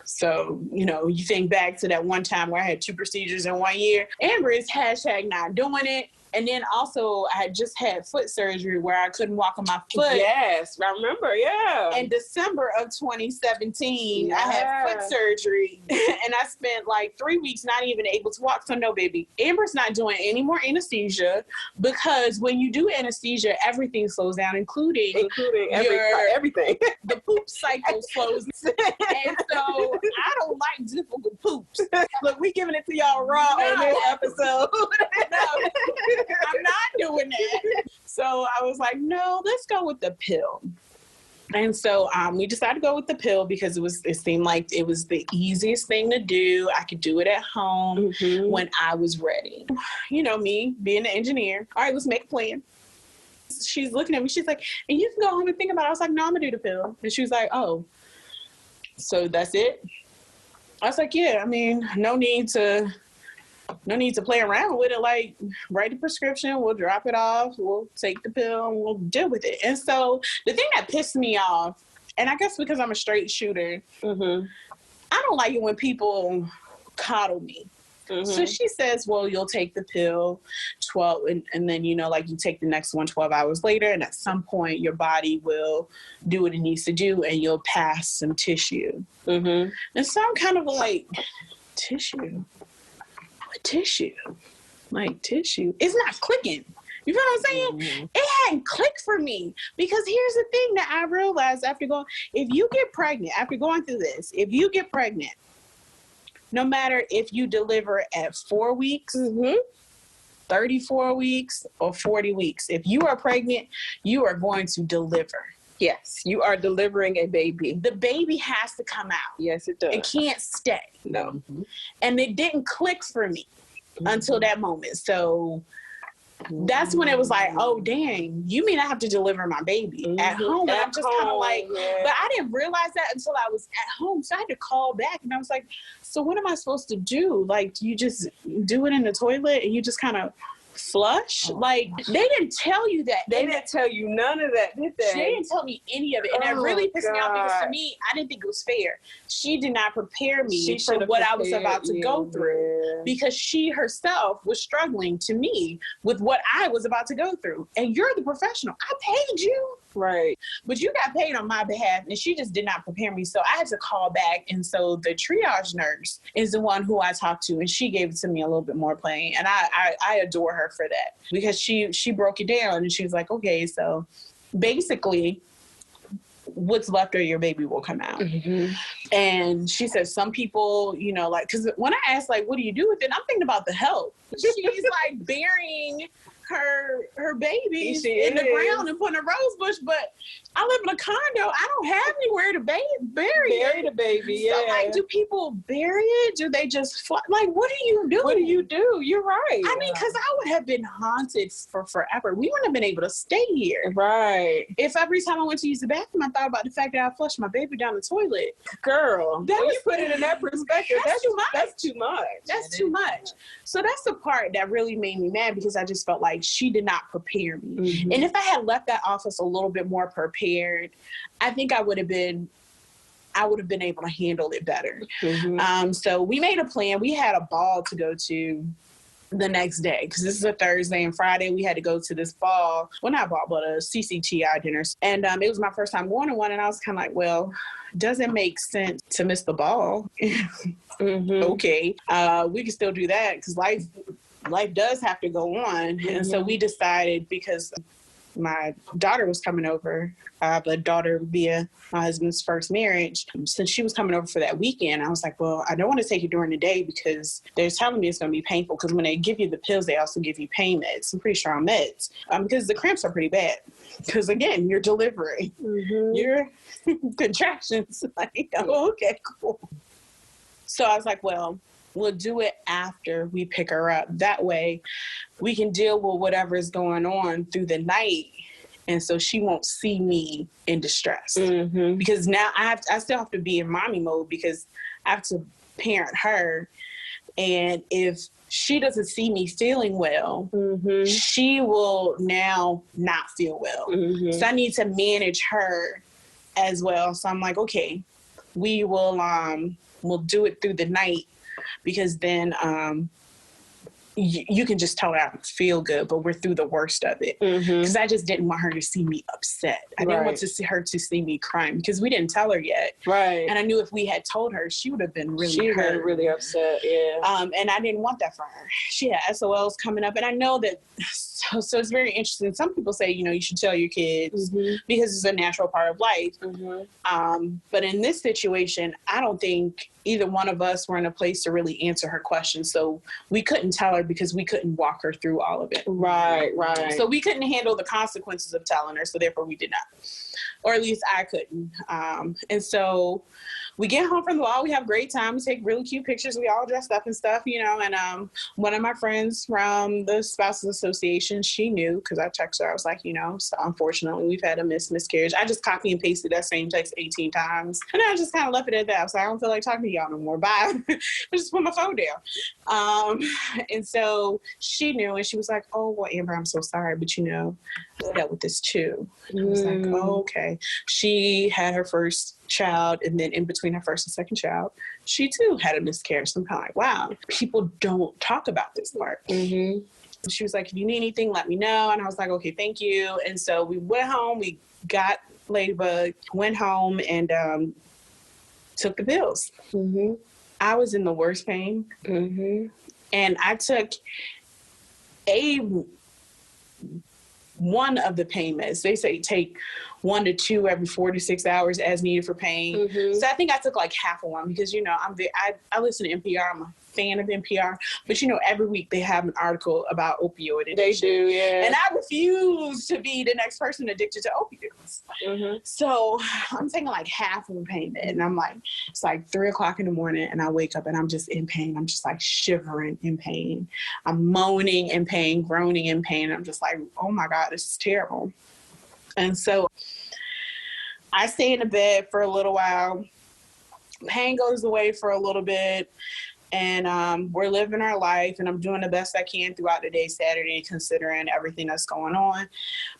So, you think back to that one time where I had 2 procedures in 1 year. Amber is # not doing it. And then also I had just had foot surgery where I couldn't walk on my foot. Yes, I remember, yeah. In December of 2017, I had foot surgery. And I spent like 3 weeks not even able to walk. So no, baby, Amber's not doing any more anesthesia, because when you do anesthesia, everything slows down, including everything. The poop cycle slows. And so I don't like difficult poops. Look, we giving it to y'all raw on this episode. No. I'm not doing that. So I was like, no, let's go with the pill. And so we decided to go with the pill because it seemed like it was the easiest thing to do. I could do it at home when I was ready. Me being an engineer. All right, let's make a plan. She's looking at me. She's like, and you can go home and think about it. I was like, no, I'm going to do the pill. And she was like, oh, so that's it? I was like, yeah, I mean, no need to no need to play around with it. Like, write a prescription, we'll drop it off, we'll take the pill, and we'll deal with it. And so the thing that pissed me off, and I guess because I'm a straight shooter, I don't like it when people coddle me. So she says, well, you'll take the pill 12, and then, you know, like you take the next one 12 hours later, and at some point your body will do what it needs to do, and you'll pass some tissue. And so I'm kind of like, tissue? What tissue? Like, tissue? It's not clicking. You know what I'm saying? It hadn't clicked for me, because here's the thing that I realized after if you get pregnant, after going through this, if you get pregnant, no matter if you deliver at 4 weeks, 34 weeks, or 40 weeks, if you are pregnant, you are going to deliver. Yes, you are delivering a baby. The baby has to come out. Yes, it does. It can't stay. No. And it didn't click for me until that moment. So that's when it was like, oh, dang, you mean I have to deliver my baby at home? And I'm just kind of like, but I didn't realize that until I was at home. So I had to call back, and I was like, so what am I supposed to do? Like, you just do it in the toilet and you just kind of flush? Like, they didn't tell you that. They didn't tell you none of that, did they? They didn't tell me any of it. And that really pissed me off, because to me, I didn't think it was fair. She did not prepare me for what I was about to go through, because she herself was struggling to me with what I was about to go through. And you're the professional. I paid you. Right. But you got paid on my behalf, and she just did not prepare me. So I had to call back. And so the triage nurse is the one who I talked to, and she gave it to me a little bit more plain. And I adore her for that, because she broke it down, and she was like, okay, so basically what's left of your baby will come out. And she said some people, you know, like, because when I asked, like, what do you do with it? I'm thinking about the help. She's like burying her babies in the ground and putting a rose bush, but I live in a condo. I don't have anywhere to bury the baby. So, like, do people bury it? Do they just fly? Like, what do you do? What do you do? You're right. I mean, because I would have been haunted for forever. We wouldn't have been able to stay here. Right. If every time I went to use the bathroom, I thought about the fact that I flushed my baby down the toilet. Girl, when you put it in that perspective, that's too much. That's too much. So that's the part that really made me mad, because I just felt like she did not prepare me. And if I had left that office a little bit more prepared, I think I would have been able to handle it better. So we made a plan. We had a ball to go to the next day, because this is a Thursday, and Friday we had to go to this ball. Well, not ball, but a CCTI dinner. And it was my first time going to one, and I was kind of like, well, does it make sense to miss the ball? Okay. We can still do that, because life does have to go on. And so we decided, because my daughter was coming over, I have a daughter via my husband's first marriage. Since she was coming over for that weekend, I was like, well, I don't want to take it during the day, because they're telling me it's going to be painful, because when they give you the pills, they also give you pain meds, some pretty strong meds, because the cramps are pretty bad. Because again, you're delivering, your contractions. Like, oh, okay, cool. So I was like, well, we'll do it after we pick her up. That way we can deal with whatever is going on through the night. And so she won't see me in distress. Because now I still have to be in mommy mode, because I have to parent her. And if she doesn't see me feeling well, she will now not feel well. So I need to manage her as well. So I'm like, okay, we will, we'll do it through the night, because then you can just tell her I don't feel good, but we're through the worst of it. Because I just didn't want her to see me upset. I didn't want her to see me crying, because we didn't tell her yet. Right. And I knew if we had told her, she would have been really hurt. Really upset, yeah. And I didn't want that for her. She had SOLs coming up. And I know that, so it's very interesting. Some people say, you know, you should tell your kids because it's a natural part of life. But in this situation, I don't think either one of us were in a place to really answer her questions. So we couldn't tell her, because we couldn't walk her through all of it. Right. So we couldn't handle the consequences of telling her. So therefore we did not. or at least I couldn't. And so we get home from the law. We have great time. We take really cute pictures. We all dressed up and stuff, you know. And one of my friends from the Spouses Association, she knew because I texted her. I was like, you know, so unfortunately, we've had a miscarriage. I just copy and pasted that same text 18 times. And I just kind of left it at that. I was like, I don't feel like talking to y'all no more. Bye. I just put my phone down. And so she knew, and she was like, oh, well, Amber, I'm so sorry. But, you know, I dealt with this too. And I was like, oh, okay. She had her first child, and then in between her first and second child, she too had a miscarriage. So I'm kind of like, wow, people don't talk about this part. Mm-hmm. She was like, if you need anything, let me know. And I was like, okay, thank you. And so we went home, we got Ladybug, went home, and took the pills. Mm-hmm. I was in the worst pain. Mm-hmm. And I took one of the pain meds. They say take 1 to 2 every 4 to 6 hours as needed for pain. Mm-hmm. So I think I took like half of one because, you know, I listen to NPR. I'm a fan of NPR. But, you know, every week they have an article about opioid addiction. They do, yeah. And I refuse to be the next person addicted to opioids. Mm-hmm. So I'm taking like half of a pain med. And I'm like, it's like 3 o'clock in the morning and I wake up and I'm just in pain. I'm just like shivering in pain. I'm moaning in pain, groaning in pain. I'm just like, oh my God, this is terrible. And so I stay in the bed for a little while. Pain goes away for a little bit. And we're living our life. And I'm doing the best I can throughout the day, Saturday, considering everything that's going on.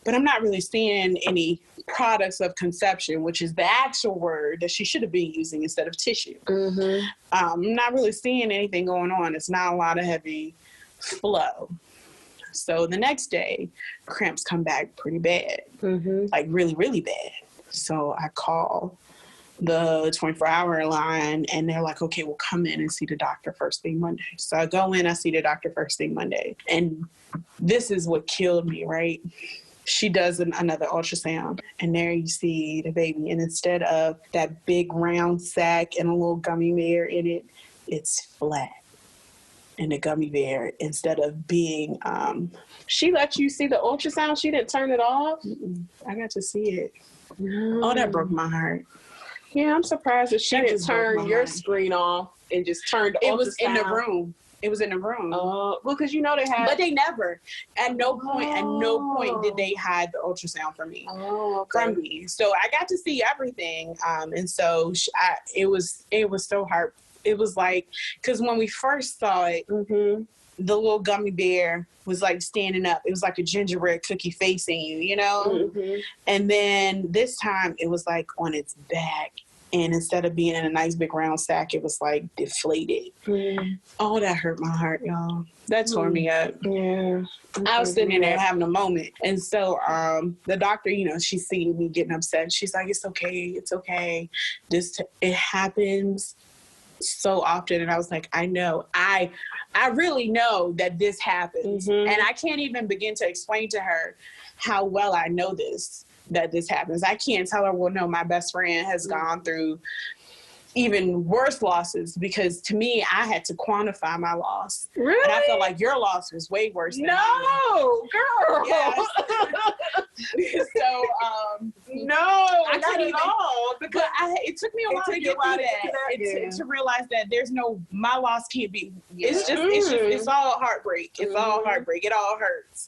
But I'm not really seeing any products of conception, which is the actual word that she should have been using instead of tissue. Mm-hmm. I'm not really seeing anything going on. It's not a lot of heavy flow. So the next day, cramps come back pretty bad, like really, really bad. So I call the 24-hour line and they're like, okay, we'll come in and see the doctor first thing Monday. So I go in, I see the doctor first thing Monday. And this is what killed me, right? She does another ultrasound and there you see the baby. And instead of that big round sac and a little gummy bear in it, it's flat. And the gummy bear, instead of being, she let you see the ultrasound? She didn't turn it off? I got to see it. Oh, that broke my heart. Yeah, I'm surprised that she didn't turn your screen off and just turned the ultrasound. It was in the room. It was in the room. Well, because you know they had... But they never, at no point did they hide the ultrasound from me. From me. So I got to see everything. And so it was so hard. It was like, because when we first saw it, the little gummy bear was like standing up. It was like a gingerbread cookie facing you, you know? Mm-hmm. And then this time it was like on its back. And instead of being in a nice big round sack, it was like deflated. Mm. Oh, that hurt my heart, y'all. That tore me up. Yeah. I was sitting in there having a moment. And so the doctor, you know, she's seeing me getting upset. She's like, it's okay. It's okay. It happens so often. And I was like, I know. I really know that this happens. Mm-hmm. And I can't even begin to explain to her how well I know that this happens. I can't tell her, well, no, my best friend has gone through even worse losses, because to me, I had to quantify my loss. Really? And I felt like your loss was way worse than mine. No, girl. Yes. So, no, I not couldn't at all. Because it took me a while to get through that. To realize that my loss can't be. It's all heartbreak. It's all heartbreak. It all hurts.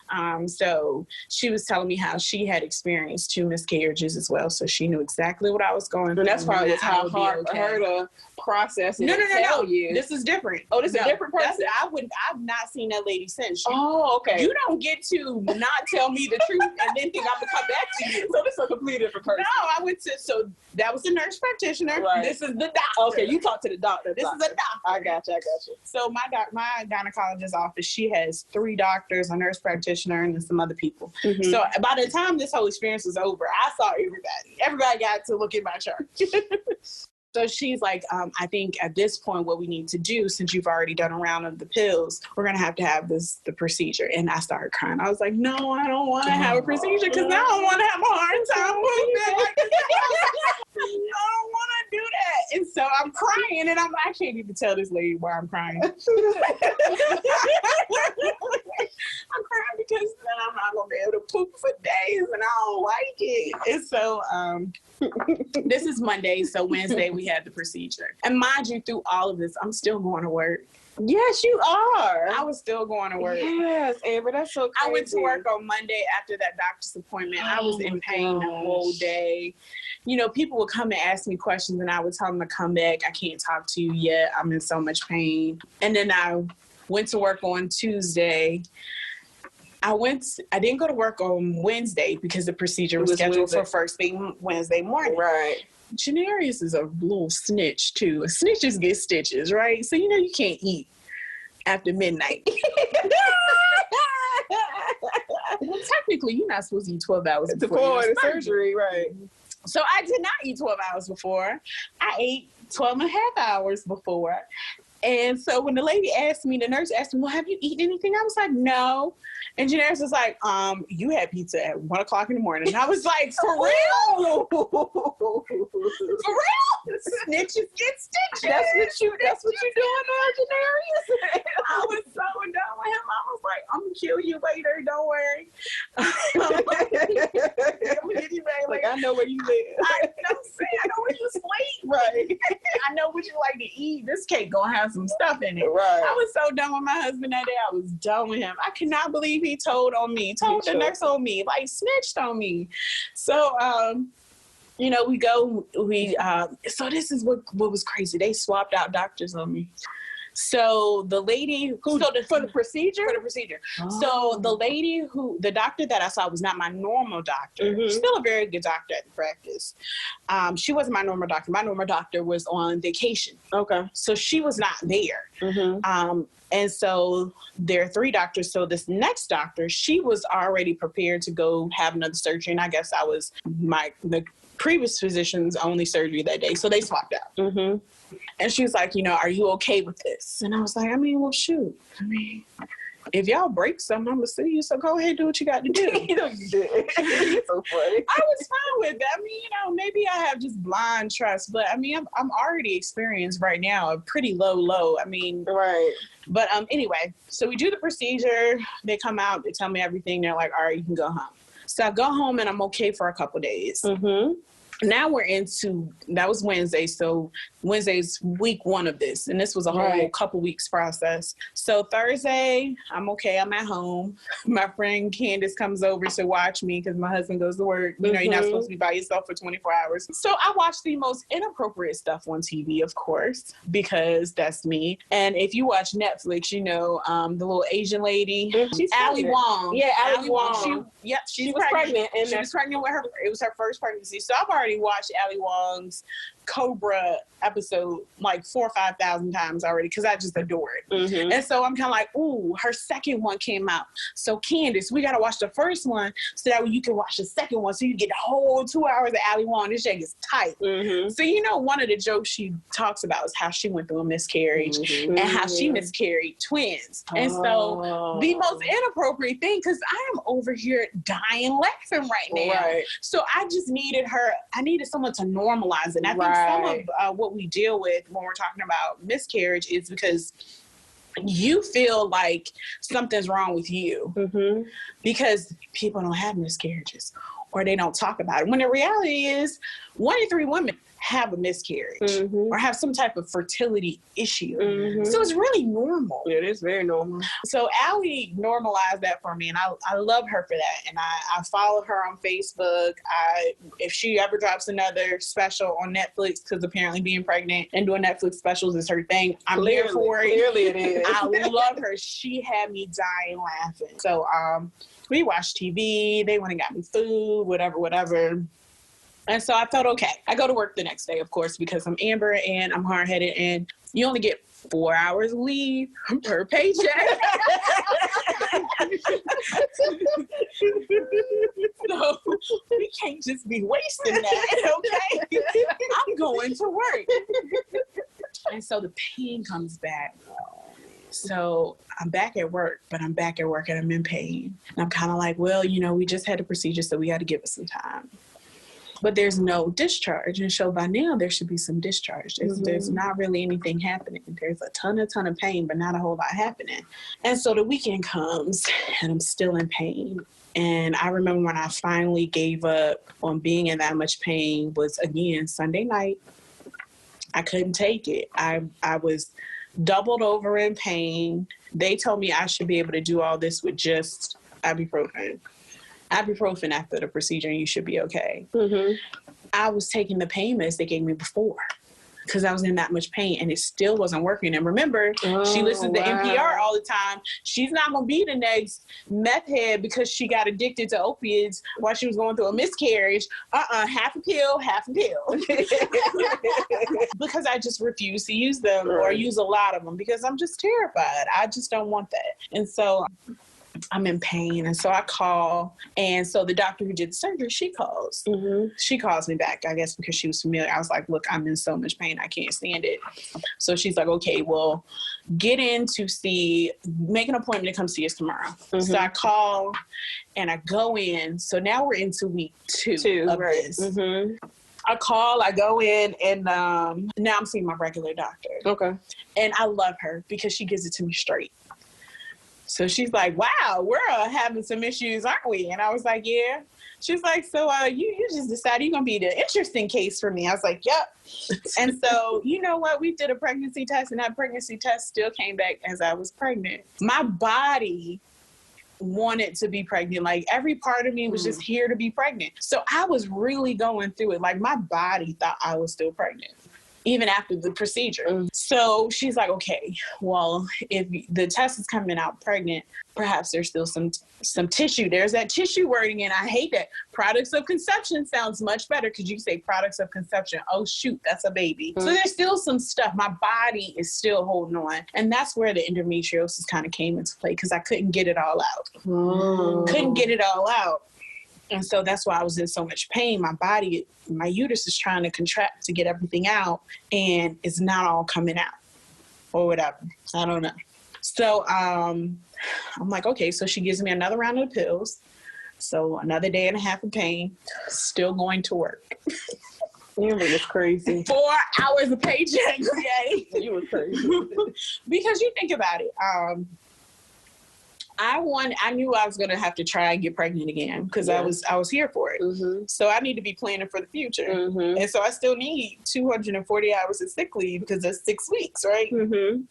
So she was telling me how she had experienced 2 miscarriages as well. So she knew exactly what I was going through. And that's probably how hard for her to process and tell you. This is different. Oh, this is a different person? I've not seen that lady since. Okay. You don't get to not tell me the truth and then think I'm going to come back to you. So this is a completely different person. No, so that was the nurse practitioner. Right. This is the doctor. Okay, you talked to the doctor. This is a doctor. I got you. So my gynecologist office, she has 3 doctors, a nurse practitioner, and some other people. Mm-hmm. So by the time this whole experience was over, I saw everybody. Everybody got to look at my chart. So she's like, I think at this point, what we need to do, since you've already done a round of the pills, we're going to have the procedure. And I started crying. I was like, no, I don't want to have a procedure because I don't want to have a hard time with it. I don't want to do that. And so I'm crying, and I can't even tell this lady why I'm crying. I'm crying because then I'm not going to be able to pooping for days and I don't like it. And so this is Monday, so Wednesday we had the procedure. And mind you, through all of this, I'm still going to work. Yes, you are. I was still going to work. Yes, Amber, that's so crazy. I went to work on Monday after that doctor's appointment. I was in pain the whole day. You know, people would come and ask me questions and I would tell them to come back. I can't talk to you yet. I'm in so much pain. And then I went to work on Tuesday. I didn't go to work on Wednesday because the procedure was scheduled for first thing Wednesday morning. Right. Janarius is a little snitch too. Snitches get stitches, right? So, you know, you can't eat after midnight. Well, technically, you're not supposed to eat 12 hours before the surgery, right? So I did not eat 12 hours before. I ate 12 and a half hours before. And so when the nurse asked me, well, have you eaten anything? I was like, no. And Janarius was like, you had pizza at 1 o'clock in the morning. And I was like, for real? For real? Snitches get stitches. That's what you doing now, Janarius? I was so done with him. I was like, I'm going to kill you later. Don't worry. Like, I know where you live. I know where you sleep. Right. I know what you like to eat. This cake going to have some stuff in it. Right. I was so done with my husband that day. I was done with him. I cannot believe he told the nurse on me, like snitched on me. So, you know, so this is what was crazy. They swapped out doctors on me. So the lady for the procedure? For the procedure. Oh. So the doctor that I saw was not my normal doctor. Mm-hmm. She's still a very good doctor at the practice. She wasn't my normal doctor. My normal doctor was on vacation. Okay. So she was not there. Mm-hmm. And so there are 3 doctors. So this next doctor, she was already prepared to go have another surgery. And I guess I was the previous physician's only surgery that day. So they swapped out. Mm-hmm. And she was like, you know, are you okay with this? And I was like, I mean, well, shoot. I mean, if y'all break something, I'm going to sue you. So go ahead and do what you got to do. You know you did. It's so funny. I was fine with that. I mean, you know, maybe I have just blind trust. But, I mean, I'm already experienced right now a pretty low. I mean. Right. But anyway, so we do the procedure. They come out. They tell me everything. They're like, all right, you can go home. So I go home and I'm okay for a couple days. Mm-hmm. Now that was Wednesday. So Wednesday's week 1 of this. And this was a whole couple weeks process. So Thursday, I'm okay. I'm at home. My friend Candace comes over to watch me because my husband goes to work. You know, you're not supposed to be by yourself for 24 hours. So I watch the most inappropriate stuff on TV, of course, because that's me. And if you watch Netflix, you know, the little Asian lady, Ali Wong. Yeah, Ali Wong. She was pregnant. And she was pregnant with her. It was her first pregnancy. So I've already watched Ali Wong's Cobra episode like 4,000 or 5,000 times already because I just adore it. Mm-hmm. And so I'm kind of like, ooh, her second one came out. So Candace, we got to watch the first one so that you can watch the second one so you get the whole 2 hours of Ali Wong. This shit is tight. Mm-hmm. So, you know, one of the jokes she talks about is how she went through a miscarriage and how she miscarried twins. And so the most inappropriate thing, because I am over here dying laughing right now. Right. So I just needed someone to normalize it. And I think some of what we deal with when we're talking about miscarriage is because you feel like something's wrong with you because people don't have miscarriages or they don't talk about it. When the reality is 1 in 3 women have a miscarriage or have some type of fertility issue. So it's really normal. It is very normal. So Allie normalized that for me, and I love her for that. And I follow her on Facebook. If she ever drops another special on Netflix, because apparently being pregnant and doing Netflix specials is her thing, I'm here for it. Clearly it is. I love her. She had me dying laughing. So we watched TV. They went and got me food, whatever. And so I felt okay. I go to work the next day, of course, because I'm Amber and I'm hard-headed, and you only get 4 hours leave per paycheck. So we can't just be wasting that, okay? I'm going to work. And so the pain comes back. So I'm back at work, but I'm back at work and I'm in pain. And I'm kind of like, well, you know, we just had a procedure, so we got to give it some time. But there's no discharge. And so by now there should be some discharge. There's not really anything happening. There's a ton of pain, but not a whole lot happening. And so the weekend comes and I'm still in pain. And I remember when I finally gave up on being in that much pain was, again, Sunday night. I couldn't take it. I was doubled over in pain. They told me I should be able to do all this with just ibuprofen. Ibuprofen after the procedure, and you should be okay. Mm-hmm. I was taking the pain meds they gave me before because I was in that much pain, and it still wasn't working. And remember, she listens to NPR all the time. She's not going to be the next meth head because she got addicted to opiates while she was going through a miscarriage. Half a pill. Because I just refuse to use them or use a lot of them because I'm just terrified. I just don't want that. And so I'm in pain. And so I call. And so the doctor who did the surgery, she calls. Mm-hmm. She calls me back, I guess, because she was familiar. I was like, look, I'm in so much pain. I can't stand it. So she's like, okay, well, get in to make an appointment to come see us tomorrow. Mm-hmm. So I call and I go in. So now we're into week two of this. Mm-hmm. I call, I go in, and now I'm seeing my regular doctor. Okay. And I love her because she gives it to me straight. So she's like, wow, we're having some issues, aren't we? And I was like, yeah. She's like, so you just decided you're going to be the interesting case for me. I was like, yep. And so, you know what? We did a pregnancy test, and that pregnancy test still came back as I was pregnant. My body wanted to be pregnant. Like, every part of me was just here to be pregnant. So I was really going through it. Like, my body thought I was still pregnant, even after the procedure. Mm-hmm. So she's like, okay, well, if the test is coming out pregnant, perhaps there's still some tissue. There's that tissue wording, and I hate that. Products of conception sounds much better because you say products of conception. Oh, shoot, that's a baby. Mm-hmm. So there's still some stuff. My body is still holding on. And that's where the endometriosis kind of came into play because I couldn't get it all out. Oh. Couldn't get it all out. And so that's why I was in so much pain. My body, my uterus is trying to contract to get everything out, and it's not all coming out or whatever. I don't know. So I'm like, okay, so she gives me another round of the pills. So another day and a half of pain, still going to work. You were just crazy. 4 hours of paycheck, okay? You were crazy. Because you think about it. I knew I was going to have to try and get pregnant again because I was here for it. Mm-hmm. So I need to be planning for the future. Mm-hmm. And so I still need 240 hours of sick leave because that's 6 weeks, right? Mm-hmm.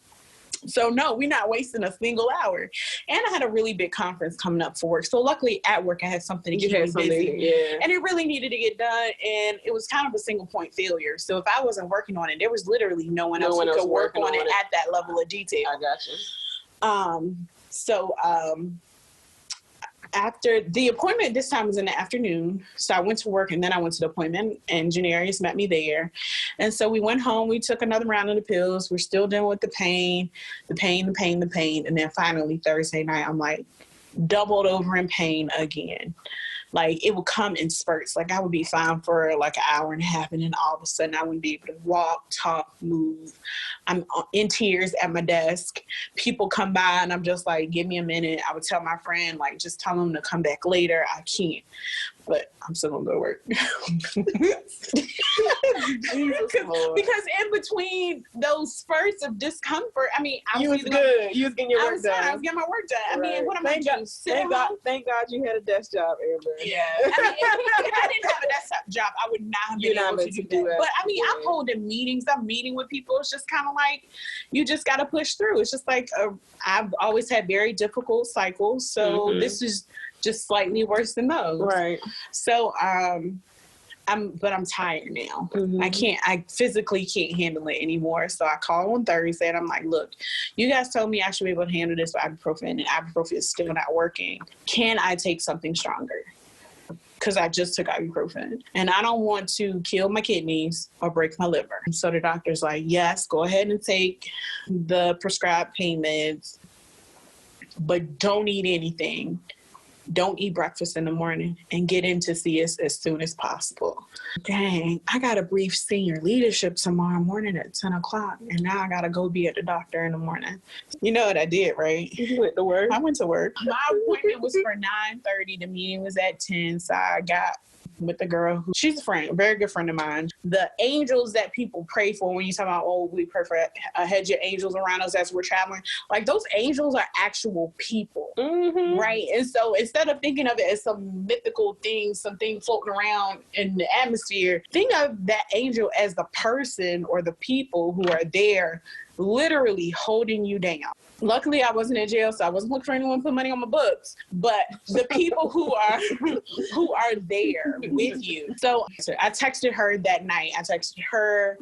So no, we're not wasting a single hour. And I had a really big conference coming up for work. So luckily at work, I had something to keep me busy. Yeah. And it really needed to get done. And it was kind of a single point failure. So if I wasn't working on it, there was literally no one else who could work on it at that level of detail. I got you. So after the appointment this time was in the afternoon. So I went to work and then I went to the appointment, and Janarius met me there. And so we went home, we took another round of the pills. We're still dealing with the pain. And then finally Thursday night, I'm like doubled over in pain again. Like, it would come in spurts. Like, I would be fine for like an hour and a half, and then all of a sudden I wouldn't be able to walk, talk, move. I'm in tears at my desk. People come by, and I'm just like, give me a minute. I would tell my friend, like, just tell them to come back later. I can't. But I'm still going to go to work. Because in between those spurts of discomfort, I mean, you was good. You was getting your work done. I was getting my work done. I mean, what am I doing? Thank God you had a desk job, Amber. Yeah. I mean, if I didn't have a desk job, I would not have been able to do that. But I mean, I'm holding meetings. I'm meeting with people. It's just kind of like, you just got to push through. It's just like, I've always had very difficult cycles. So this is just slightly worse than those. Right. So, I'm tired now. Mm-hmm. I physically can't handle it anymore. So I called on Thursday and I'm like, look, you guys told me I should be able to handle this with ibuprofen, and ibuprofen is still not working. Can I take something stronger? Because I just took ibuprofen and I don't want to kill my kidneys or break my liver. So the doctor's like, yes, go ahead and take the prescribed pain meds, but don't eat anything. Don't eat breakfast in the morning, and get in to see us as soon as possible. Dang, I got to brief senior leadership tomorrow morning at 10 o'clock, and now I got to go be at the doctor in the morning. You know what I did, right? You went to work? I went to work. My appointment was for 9:30. The meeting was at 10, so I got with the girl who, she's a friend, a very good friend of mine. The angels that people pray for when you talk about, oh, we pray for a hedge of angels around us as we're traveling, like those angels are actual people, right? And so instead of thinking of it as some mythical thing, something floating around in the atmosphere, think of that angel as the person or the people who are there literally holding you down. Luckily, I wasn't in jail, so I wasn't looking for anyone to put money on my books. But the people who are there with you. So I texted her that night. I texted her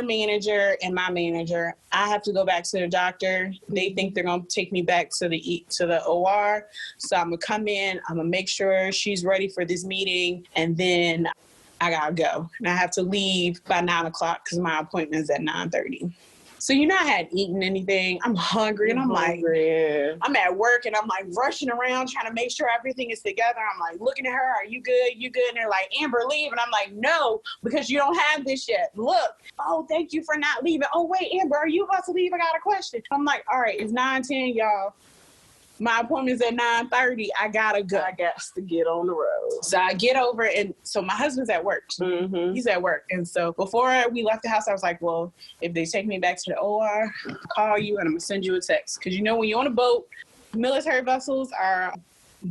manager, and my manager. I have to go back to the doctor. They think they're gonna take me back to the OR. So I'm gonna come in. I'm gonna make sure she's ready for this meeting, and then I gotta go. And I have to leave by 9:00 because my appointment is at 9:30. So I hadn't eaten anything. I'm hungry, and I'm I'm at work, and I'm like rushing around trying to make sure everything is together. I'm like looking at her, are you good? You good? And they're like, Amber, leave. And I'm like, no, because you don't have this yet. Look, oh, thank you for not leaving. Oh, wait, Amber, are you about to leave? I got a question. I'm like, all right, it's 9:10, y'all. My appointment's at 9:30. I gotta go. I got to get on the road. So I get over, and so my husband's at work. He's at work. And so before we left the house, I was like, well, if they take me back to the OR, I'll call you and I'm gonna send you a text. Because when you're on a boat, military vessels are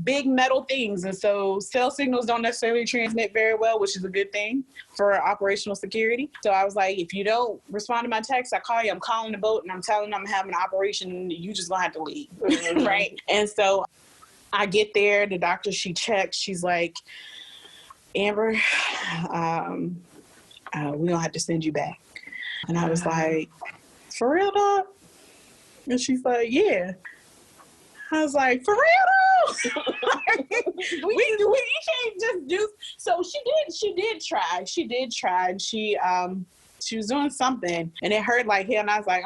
big metal things. And so cell signals don't necessarily transmit very well, which is a good thing for operational security. So I was like, if you don't respond to my text, I call you. I'm calling the boat and I'm telling them I'm having an operation. You just gonna have to leave. Right. And so I get there, the doctor, she checks, she's like, Amber, we're gonna have to send you back. And I was like, for real, dog? And she's like, yeah. I was like, for real though? we can't just do. So she did try. And she was doing something and it hurt like hell. And I was like,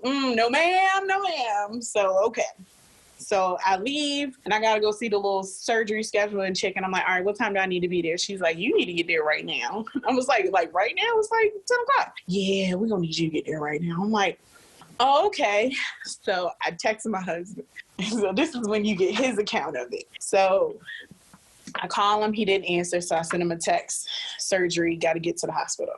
no ma'am. So, okay. So I leave and I got to go see the little surgery schedule and check. And I'm like, all right, what time do I need to be there? She's like, you need to get there right now. I was like right now? It's like 10:00. Yeah, we're going to need you to get there right now. I'm like, oh, okay. So I texted my husband. So this is when you get his account of it. So I call him. He didn't answer. So I sent him a text. Surgery, got to get to the hospital.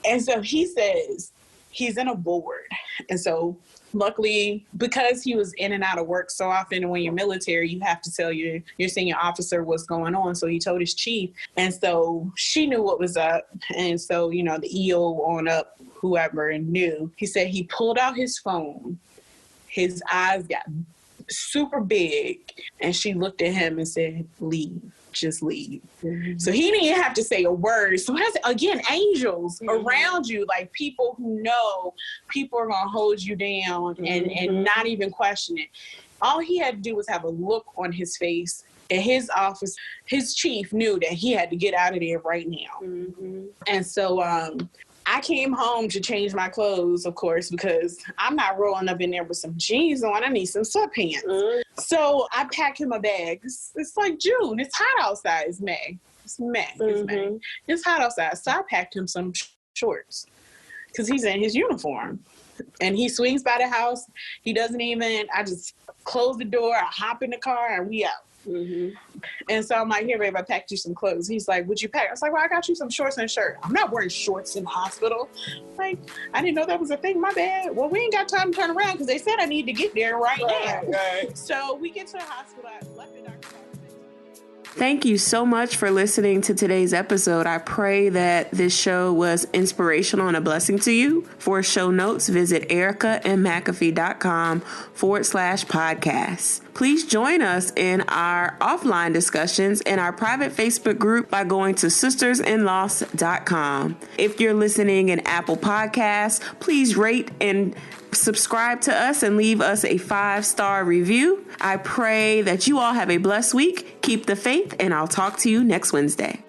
And so he says he's in a board. And so luckily, because he was in and out of work so often, and when you're military, you have to tell your senior officer what's going on. So he told his chief. And so she knew what was up. And so, the EO on up, whoever knew, he said he pulled out his phone. His eyes got super big. And she looked at him and said, leave. Just leave. So he didn't even have to say a word. So again, angels around you, like people who know people are going to hold you down and not even question it. All he had to do was have a look on his face. And his office, his chief knew that he had to get out of there right now. And so I came home to change my clothes, of course, because I'm not rolling up in there with some jeans on. I need some sweatpants. So I packed him a bag. It's like June. It's hot outside. It's May. It's May. It's hot outside. So I packed him some shorts because he's in his uniform. And he swings by the house. He doesn't even, I just close the door. I hop in the car and we out. And so I'm like, here, babe, I packed you some clothes. He's like, what'd you pack? I was like, well, I got you some shorts and a shirt. I'm not wearing shorts in the hospital. Like, I didn't know that was a thing. My bad. Well, we ain't got time to turn around because they said I need to get there right now. Right. So we get to the hospital. I left the doctor. Thank you so much for listening to today's episode. I pray that this show was inspirational and a blessing to you. For show notes, visit ericamcafee.com/podcast. Please join us in our offline discussions in our private Facebook group by going to sistersinloss.com. If you're listening in Apple Podcasts, please rate and subscribe to us and leave us a 5-star review. I pray that you all have a blessed week. Keep the faith, and I'll talk to you next Wednesday.